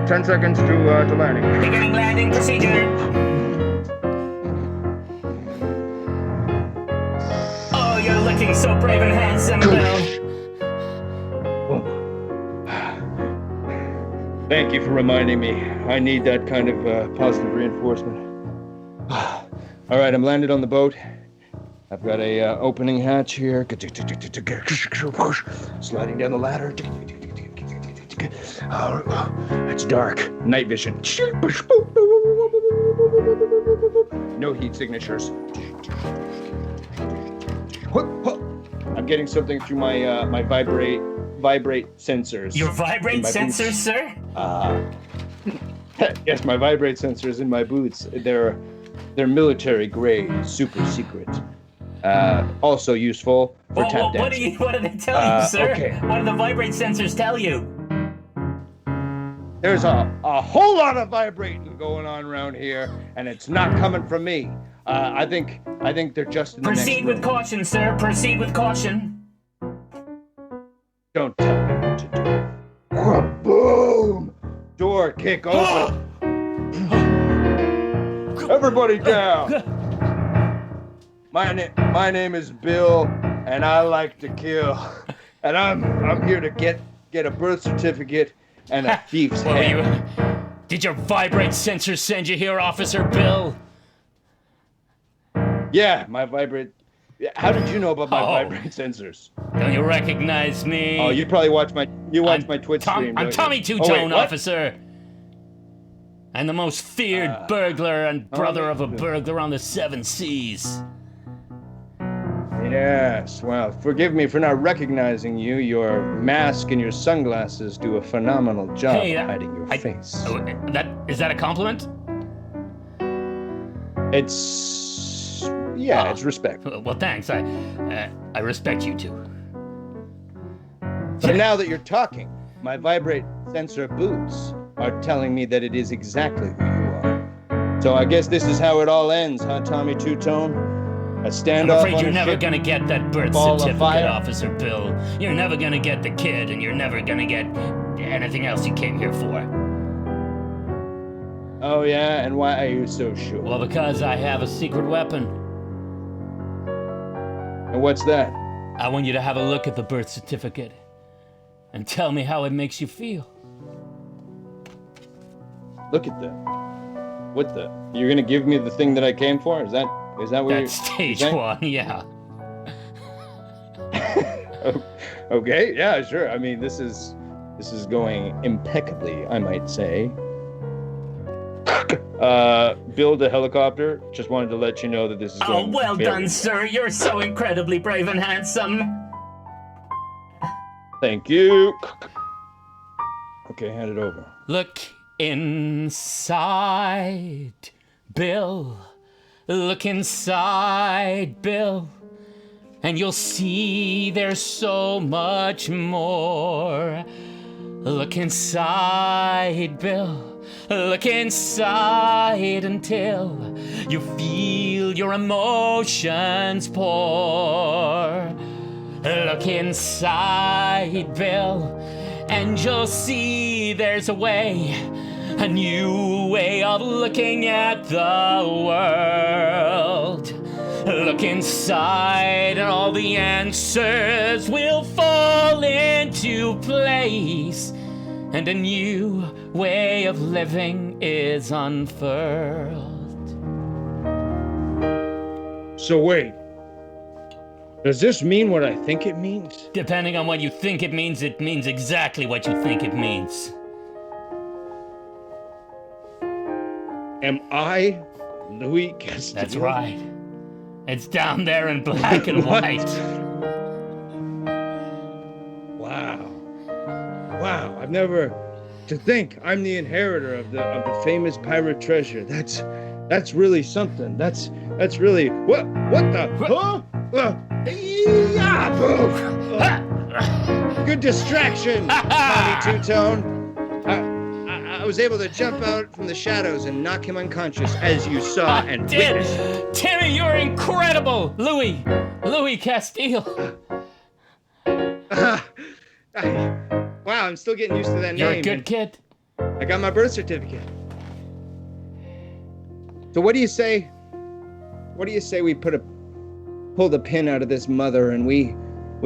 S3: 10 seconds to landing.
S1: Beginning landing procedure. Oh, you're looking so brave and handsome, Bill.
S3: Thank you for reminding me. I need that kind of positive reinforcement. All right, I'm landed on the boat. I've got a opening hatch here. Sliding down the ladder. It's dark. Night vision. No heat signatures. I'm getting something through my my vibrate sensors.
S1: Your vibrate sensors, sir?
S3: Yes, my vibrate sensors in my boots. They're military grade, super secret. Also useful for tap dancing.
S1: What do they tell you, sir?
S3: Okay.
S1: What do the vibrate sensors tell you?
S3: There's a whole lot of vibrating going on around here, and it's not coming from me. I think they're just in the
S1: Proceed
S3: next
S1: with
S3: room.
S1: caution, sir. Proceed with caution.
S3: Don't tell me what to do. Boom! Door kick open. Everybody down. My name is Bill, and I like to kill. And I'm here to get a birth certificate and a thief's head.
S1: Did your vibrate sensors send you here, Officer Bill?
S3: Yeah, my vibrate. How did you know about my vibrate sensors?
S1: Don't you recognize me?
S2: Oh, you probably watch my Twitch stream.
S1: I'm
S2: don't
S1: Tommy
S2: you?
S1: Two-Tone,
S2: what?
S1: officer. And the most feared burglar and brother of a burglar on the 7 seas.
S2: Yes, well, forgive me for not recognizing you. Your mask and your sunglasses do a phenomenal job hiding your face.
S1: Is that a compliment?
S2: It's respect.
S1: Well, thanks. I respect you too.
S2: So now that you're talking, my vibrate sensor boots are telling me that it is exactly who you are. So I guess this is how it all ends, huh, Tommy Two-Tone? A standoff.
S1: I'm afraid
S2: on
S1: you're
S2: a
S1: never
S2: ship,
S1: gonna get that birth
S2: ball of
S1: certificate,
S2: fire.
S1: Officer Bill. You're never gonna get the kid, and you're never gonna get anything else you came here for.
S2: Oh yeah, and why are you so sure?
S1: Well, because I have a secret weapon.
S2: And what's that?
S1: I want you to have a look at the birth certificate and tell me how it makes you feel.
S2: Look at that. What the? You're gonna give me the thing that I came for? Is that what
S1: That's stage
S2: saying?
S1: 1, yeah.
S2: Okay, yeah, sure. I mean, this is going impeccably, I might say. Build a helicopter. Just wanted to let you know that this is going
S1: well
S2: very
S1: done, sir. You're so incredibly brave and handsome.
S2: Thank you. Okay, hand it over.
S1: Look inside, Bill. Look inside, Bill. And you'll see there's so much more. Look inside, Bill. Look inside until you feel your emotions pour. Look inside, Bill, and you'll see there's a way, a new way of looking at the world. Look inside and all the answers will fall into place, and a new way of living is unfurled.
S3: So wait. Does this mean what I think it means?
S1: Depending on what you think it means exactly what you think it means.
S3: Am I Louis Castillo?
S1: That's right. It's down there in black and white.
S3: Wow, I've never... To think I'm the inheritor of the famous pirate treasure. That's really something. That's really... What the... Huh? Yeah, boom. Good distraction, Tommy Two-Tone. I was able to jump out from the shadows and knock him unconscious, as you saw and witnessed.
S1: Timmy, you're incredible! Louis Castile.
S2: Wow, I'm still getting used to that
S1: You're
S2: name.
S1: a good kid.
S2: I got my birth certificate. So what do you say? What do you say we pull the pin out of this mother and we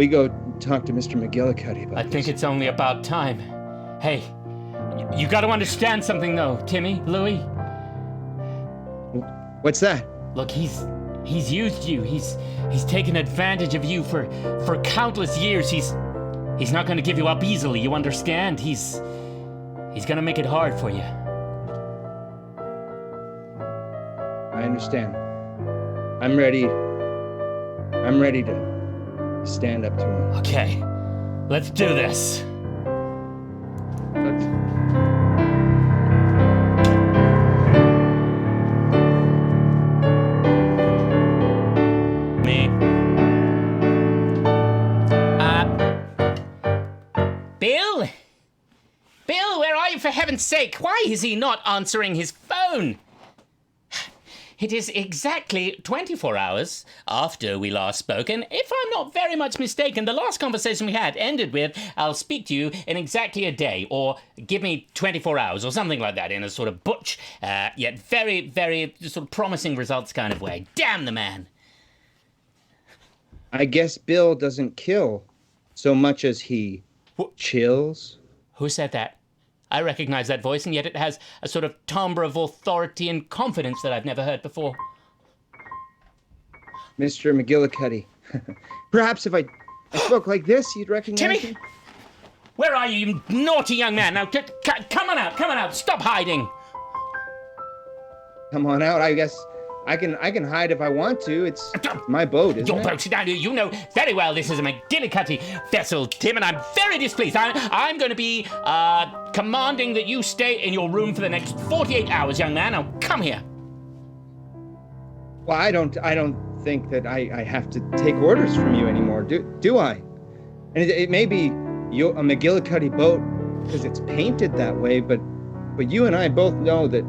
S2: go talk to Mr. McGillicuddy about
S1: I think it's only about time. Hey, you got to understand something though, Timmy, Louis.
S2: What's that?
S1: Look, he's used you. He's taken advantage of you for countless years. He's not going to give you up easily. You understand? He's going to make it hard for you.
S2: I understand. I'm ready to stand up to him.
S1: Okay, let's do this. Bill, where are you, for heaven's sake? Why is he not answering his phone? It is exactly 24 hours after we last spoke, and if I'm not very much mistaken, the last conversation we had ended with, I'll speak to you in exactly a day, or give me 24 hours, or something like that, in a sort of butch, yet very, very sort of promising results kind of way. Damn the man.
S2: I guess Bill doesn't kill so much as he chills.
S1: Who said that? I recognize that voice, and yet it has a sort of timbre of authority and confidence that I've never heard before.
S2: Mr. McGillicuddy, perhaps if I I spoke like this, you'd recognize
S1: Timmy!
S2: me.
S1: Where are you, you naughty young man? Now, come on out. Stop hiding.
S2: Come on out. I guess I can hide if I want to. It's my boat, isn't
S1: Your
S2: it?
S1: boat. Now, you know very well this is a McGillicuddy vessel, Tim, and I'm very displeased. I'm going to be commanding that you stay in your room for the next 48 hours, young man. Now, come here.
S2: Well, I don't think that I have to take orders from you anymore, do I? And it may be a McGillicuddy boat because it's painted that way, but you and I both know that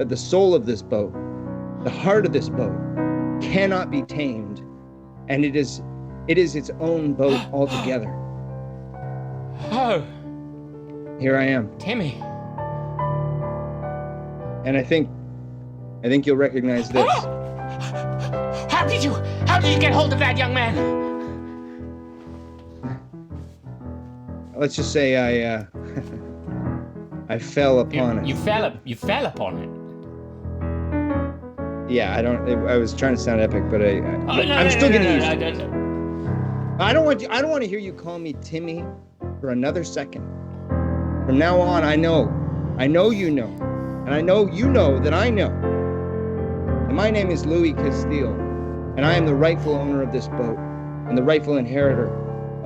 S2: the soul of this boat, the heart of this boat, cannot be tamed, and it is its own boat altogether.
S1: Oh,
S2: Here I am,
S1: Timmy.
S2: and I think you'll recognize this.
S1: How did you get hold of that, young man?
S2: Let's just say I fell upon it.
S1: You fell upon it.
S2: Yeah, I was trying to sound epic, but I'm still getting used to it. I don't want to hear you call me Timmy for another second. From now on, I know you know, and I know you know that I know. And my name is Louis Castile, and I am the rightful owner of this boat and the rightful inheritor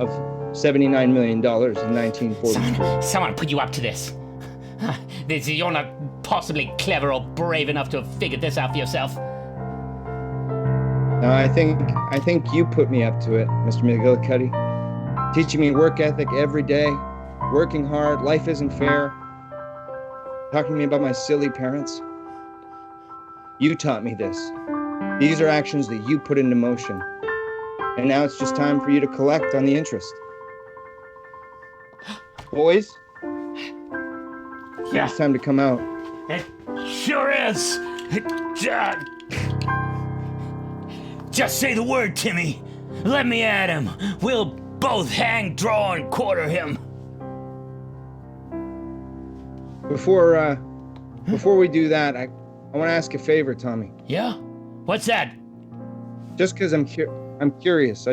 S2: of $79 million in 1943.
S1: Someone put you up to this. You're not possibly clever or brave enough to have figured this out for yourself.
S2: No, I think you put me up to it, Mr. McGillicuddy. Teaching me work ethic every day, working hard, life isn't fair. Talking to me about my silly parents. You taught me this. These are actions that you put into motion. And now it's just time for you to collect on the interest. Boys?
S1: Yeah.
S2: It's time to come out.
S1: It sure is. Just say the word, Timmy. Let me at him. We'll both hang, draw, and quarter him.
S2: Before we do that, I want to ask a favor, Tommy.
S1: Yeah? What's that?
S2: Just because I'm curious.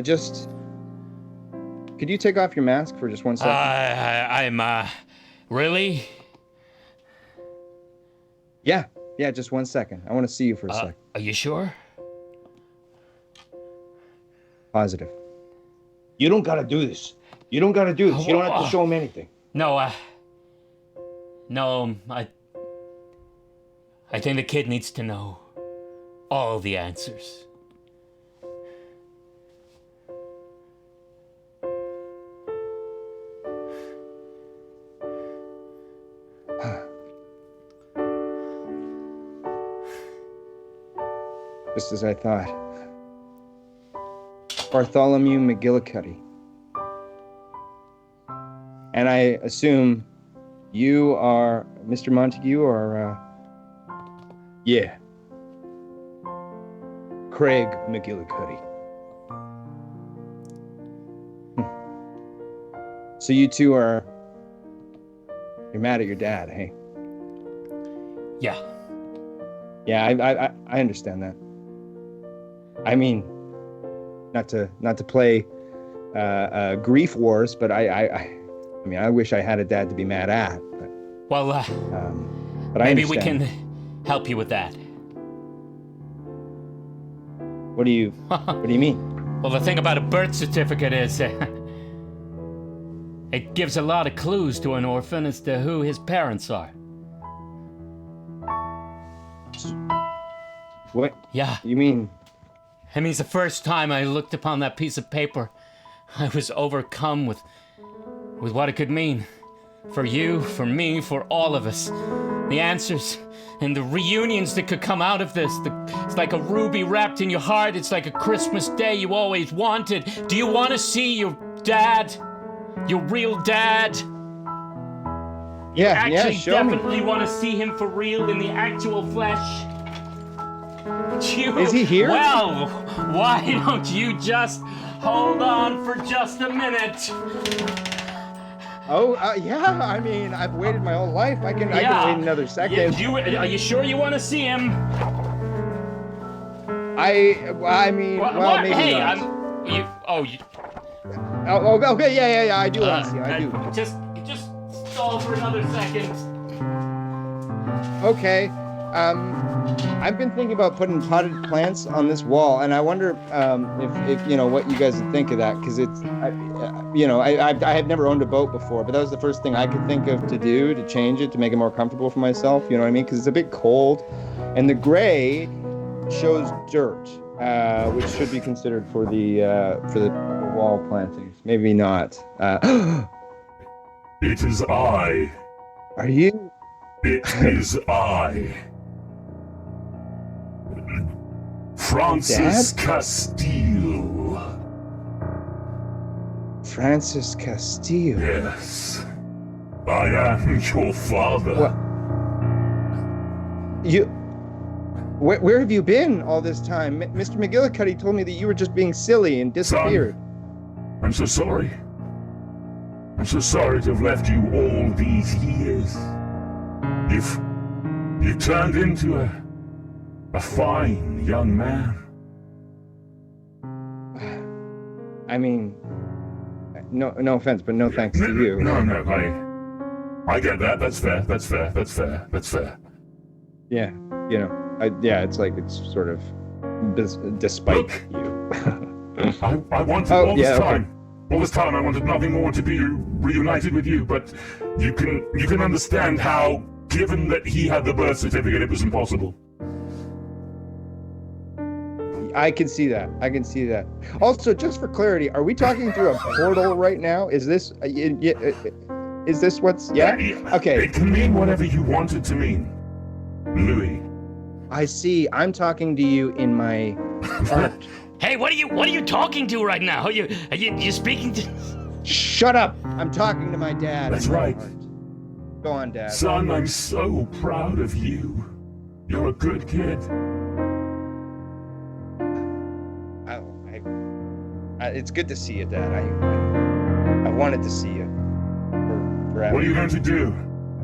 S2: Could you take off your mask for just 1 second?
S1: I'm really?
S2: Yeah, just 1 second. I want to see you for a second.
S1: Are you sure?
S2: Positive.
S3: You don't gotta do this. You don't have to show him anything.
S1: No, I think the kid needs to know all the answers.
S2: Just as I thought. Bartholomew McGillicuddy. And I assume you are Mr. Montague or,
S3: Yeah. Craig McGillicuddy.
S2: So you two you're mad at your dad, hey?
S1: Yeah.
S2: Yeah, I understand that. I mean, not to play grief wars, but I mean, I wish I had a dad to be mad at. But,
S1: Well,
S2: but I
S1: maybe we
S2: understand.
S1: can help you with that.
S2: What do you mean?
S1: Well, the thing about a birth certificate is it gives a lot of clues to an orphan as to who his parents are.
S2: What?
S1: Yeah.
S2: You mean?
S1: It means the first time I looked upon that piece of paper, I was overcome with what it could mean. For you, for me, for all of us. The answers and the reunions that could come out of this. It's like a ruby wrapped in your heart. It's like a Christmas day you always wanted. Do you want to see your dad? Your real dad?
S2: Yeah,
S1: Actually, definitely want to see him for real in the actual flesh.
S2: Is he here?
S1: Well, why don't you just hold on for just a minute?
S2: Oh, yeah. I mean, I've waited my whole life. I can wait another second.
S1: Are you sure you want to see him?
S2: I mean, well, maybe
S1: hey,
S2: not. Okay, yeah. I do want to see. I do.
S1: Just stall for another second.
S2: Okay. I've been thinking about putting potted plants on this wall, and I wonder if you know what you guys would think of that, because I have never owned a boat before, but that was the first thing I could think of to do to change it to make it more comfortable for myself. You know what I mean? Because it's a bit cold, and the gray shows dirt, which should be considered for the wall plantings. Maybe not.
S5: It is I.
S2: Are you?
S5: It is I. Francis Castile.
S2: Francis Castile.
S5: Yes. I am your father.
S2: What? You? Where have you been all this time? Mr. McGillicuddy told me that you were just being silly and disappeared.
S5: Son, I'm so sorry. I'm so sorry to have left you all these years. You've turned into a fine young man.
S2: I mean, no offense, but no thanks to you.
S5: No, I get that. That's fair.
S2: Yeah, you know, it's like it's sort of despite
S5: Look,
S2: you.
S5: I wanted all this time. All this time I wanted nothing more to be reunited with you, but you can understand how, given that he had the birth certificate, it was impossible.
S2: I can see that. Also, just for clarity, are we talking through a portal right now? Is this what's... Yeah? Okay.
S5: It can mean whatever you want it to mean, Louis.
S2: I see. I'm talking to you in my heart.
S1: Hey, what are you talking to right now? Are you speaking to?
S2: Shut up! I'm talking to my dad.
S5: That's right.
S2: Go on, Dad.
S5: Son, I'm so proud of you. You're a good kid.
S2: It's good to see you, Dad. I wanted to see you forever.
S5: What are you going to do?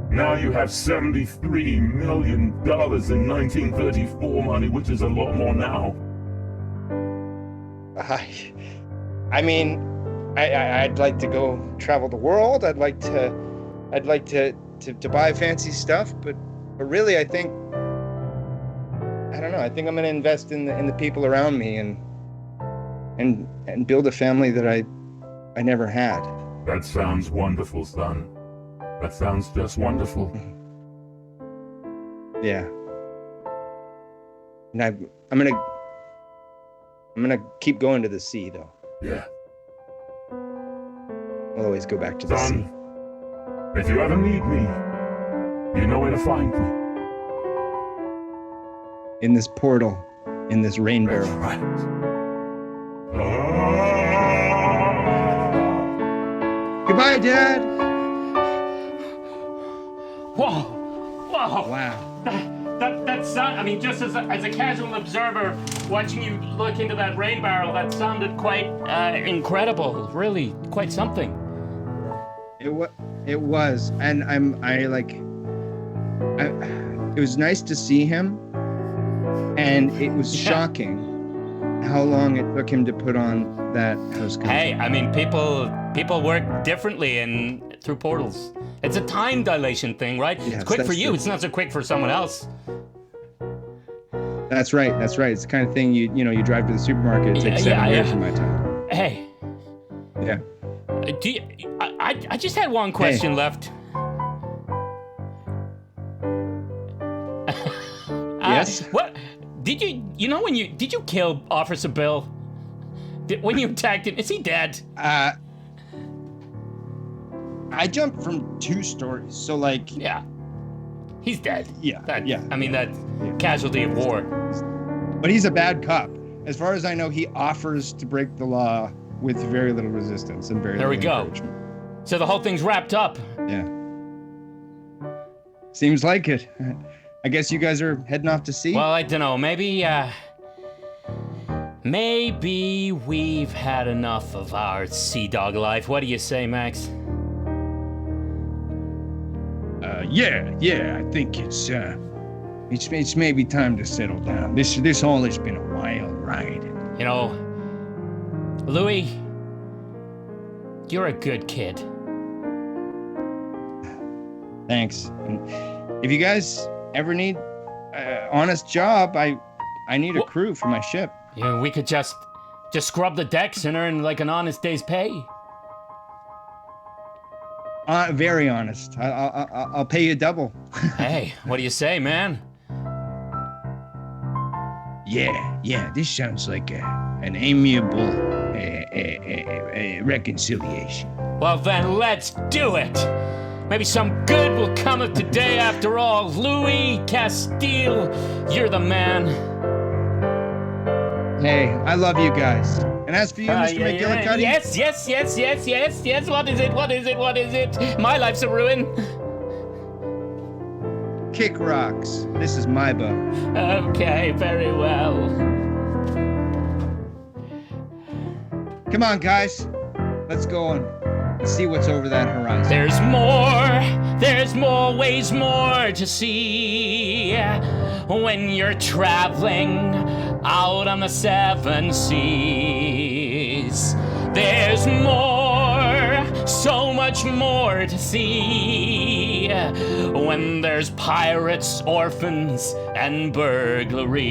S5: Now you have $73 million in 1934 money, which is a lot more now.
S2: I mean, I'd like to go travel the world. I'd like to buy fancy stuff, but really, I think I'm going to invest in the people around me and build a family that I never had.
S5: That sounds wonderful, son. That sounds just wonderful.
S2: Yeah. And I'm gonna keep going to the sea, though.
S5: Yeah.
S2: I'll always go back to the
S5: Son,
S2: sea.
S5: if you ever need me, you know where to find me.
S2: In this portal, in this rain barrel.
S5: Right.
S2: Goodbye, Dad.
S1: Whoa!
S2: Wow.
S1: That sound. I mean, just as a casual observer watching you look into that rain barrel, that sounded quite incredible. Really, quite something.
S2: It was, and it was nice to see him, and it was shocking how long it took him to put on that house coat.
S1: Hey, I mean, people work differently and through portals. It's a time dilation thing, right?
S2: Yes,
S1: it's quick for you.
S2: true.
S1: It's not so quick for someone else.
S2: That's right. It's the kind of thing you drive to the supermarket. It takes 7 years of my time.
S1: Hey,
S2: Yeah.
S1: I just had one question left.
S2: Yes?
S1: What did did you kill Officer Bill? When you attacked him, is he dead?
S2: I jumped from 2 stories, so
S1: Yeah, he's dead.
S2: Yeah,
S1: I mean, that casualty of war.
S2: But he's a bad cop. As far as I know, he offers to break the law with very little resistance and very
S1: There we
S2: little
S1: go.
S2: encouragement.
S1: So the whole thing's wrapped up.
S2: Yeah. Seems like it. I guess you guys are heading off to sea?
S1: Well, I don't know. Maybe we've had enough of our sea dog life. What do you say, Max?
S3: Yeah, I think it's maybe time to settle down. This all has been a wild ride.
S1: You know, Louis, You're a good kid.
S3: Thanks. And if you guys ever need an honest job, I need a crew for my ship.
S1: Yeah, we could just scrub the decks and earn like an honest day's pay.
S3: Very honest. I'll pay you double.
S1: Hey, what do you say, man?
S3: Yeah. This sounds like an amiable reconciliation.
S1: Well then, let's do it! Maybe some good will come of today after all. Louis Castile, you're the man.
S3: Hey, I love you guys. And as for you, Mr. McGillicuddy...
S1: Yes. What is it? My life's a ruin.
S3: Kick rocks. This is my boat.
S1: Okay, very well.
S3: Come on, guys. Let's go on. See what's over that horizon.
S1: There's more ways more to see when you're traveling out on the seven seas. There's more, so much more to see when there's pirates, orphans, and burglary.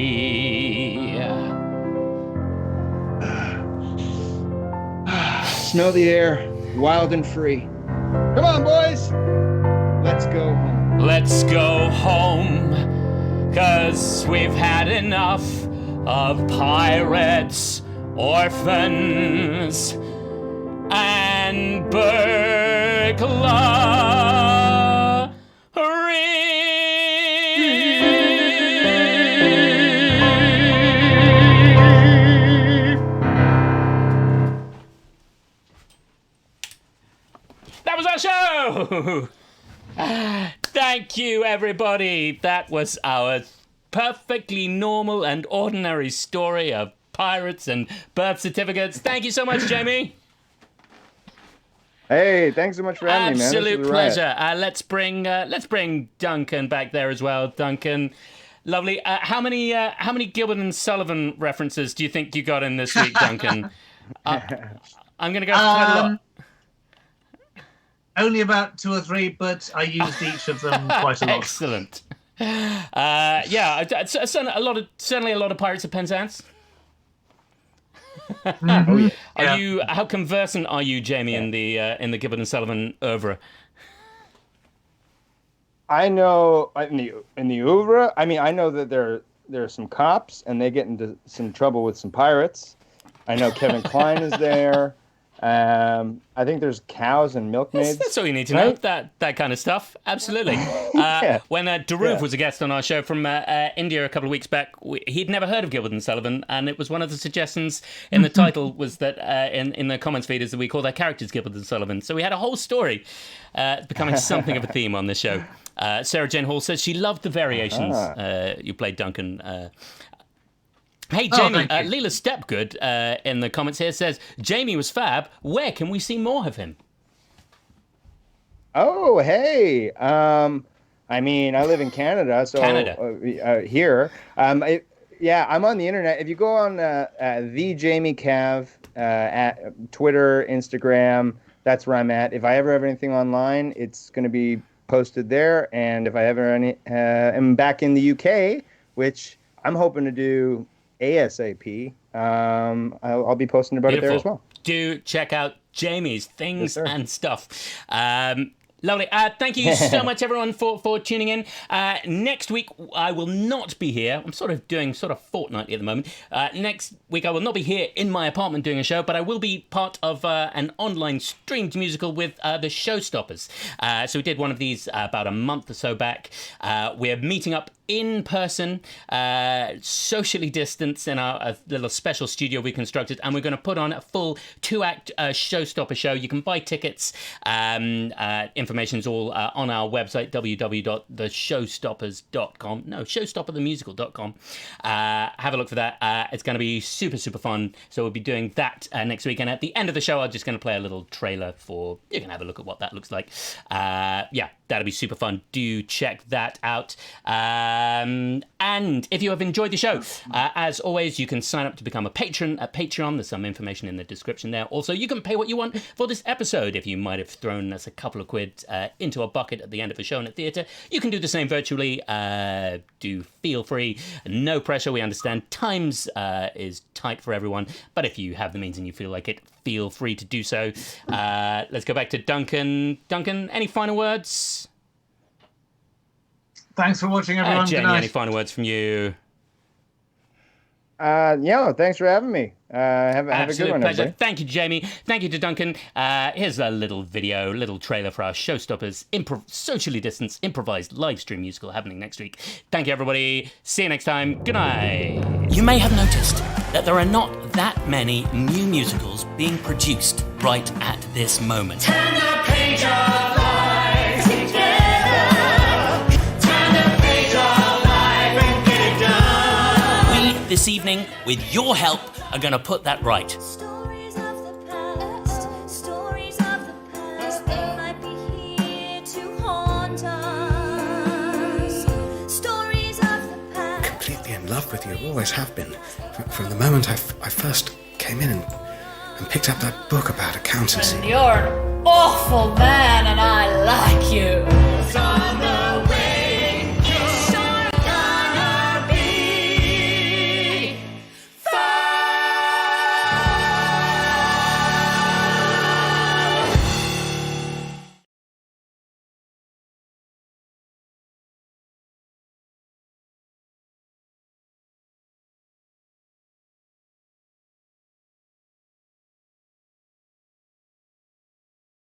S3: Smell the air. Wild and free. Come on, boys. Let's go home.
S1: Let's go home, 'cause we've had enough of pirates, orphans, and That was our show! Thank you, everybody. That was our perfectly normal and ordinary story of pirates and birth certificates. Thank you so much, Jamie.
S2: Hey, thanks so much for having me, man.
S1: Absolute pleasure. Let's bring Duncan back there as well. Duncan, lovely. How many Gilbert and Sullivan references do you think you got in this week, Duncan? I'm going to go for quite a lot.
S6: Only about 2 or 3, but I used each of them quite a lot.
S1: Excellent. Certainly a lot of Pirates of Penzance.
S6: Mm-hmm.
S1: How conversant are you, Jamie, in the Gilbert and Sullivan oeuvre?
S2: I know in the oeuvre. I mean, I know that there are some cops and they get into some trouble with some pirates. I know Kevin Kline is there. I think there's cows and milkmaids.
S1: That's all you need to know. That kind of stuff. Absolutely. When Dhruv was a guest on our show from India a couple of weeks back, he'd never heard of Gilbert and Sullivan, and it was one of the suggestions in the title was that in the comments feed is that we call their characters Gilbert and Sullivan. So we had a whole story becoming something of a theme on this show. Sarah Jane Hall says she loved the variations you played, Duncan. Hey, Jamie, Leela Stepgood in the comments here says, Jamie was fab. Where can we see more of him?
S2: Oh, hey. I mean, I live in Canada, so here. I'm on the internet. If you go on the Jamie Cav at Twitter, Instagram, that's where I'm at. If I ever have anything online, it's going to be posted there. And if I ever am back in the UK, which I'm hoping to do ASAP, I'll be posting about it there as well.
S1: Do check out Jamie's things and stuff. Lovely. Thank you so much, everyone, for tuning in. Next week, I will not be here. I'm doing fortnightly at the moment. Next week, I will not be here in my apartment doing a show, but I will be part of an online streamed musical with the Showstoppers. So we did one of these about a month or so back. We're meeting up in person, socially distanced in our little special studio we constructed, and we're going to put on a full 2-act Showstopper show. You can buy tickets. Information's all on our website, www.theshowstoppers.com. No, showstopperthemusical.com. Have a look for that. It's going to be super, super fun. So we'll be doing that next week. And at the end of the show, I'm just going to play a little trailer for... You can have a look at what that looks like. That'll be super fun. Do check that out. And if you have enjoyed the show, as always, you can sign up to become a patron at Patreon. There's some information in the description there. Also, you can pay what you want for this episode. If you might have thrown us a couple of quid into a bucket at the end of a show in a theatre, you can do the same virtually. Do feel free. No pressure. We understand times is tight for everyone. But if you have the means and you feel like it, feel free to do so. Let's go back to Duncan. Duncan, any final words?
S6: Thanks for watching, everyone.
S1: Jenny,
S6: Good night.
S1: any final words from you?
S2: Yeah, thanks for having me. Have a
S1: Absolute
S2: good one,
S1: pleasure.
S2: everybody.
S1: Thank you, Jamie. Thank you to Duncan. Here's a little video, little trailer for our Showstoppers socially distanced improvised live stream musical happening next week. Thank you, everybody. See you next time. Good night. You may have noticed that there are not that many new musicals being produced right at this moment.
S7: Turn the page of life together. Turn the page of life and get it done.
S1: We, this evening, with your help, are going to put that right.
S7: Stories of the past, stories of the past, they might be here to haunt us. Stories of the past.
S8: Completely in love with you, always have been. From the moment I first came in and picked up that book about accountancy.
S7: You're an awful man and I like you.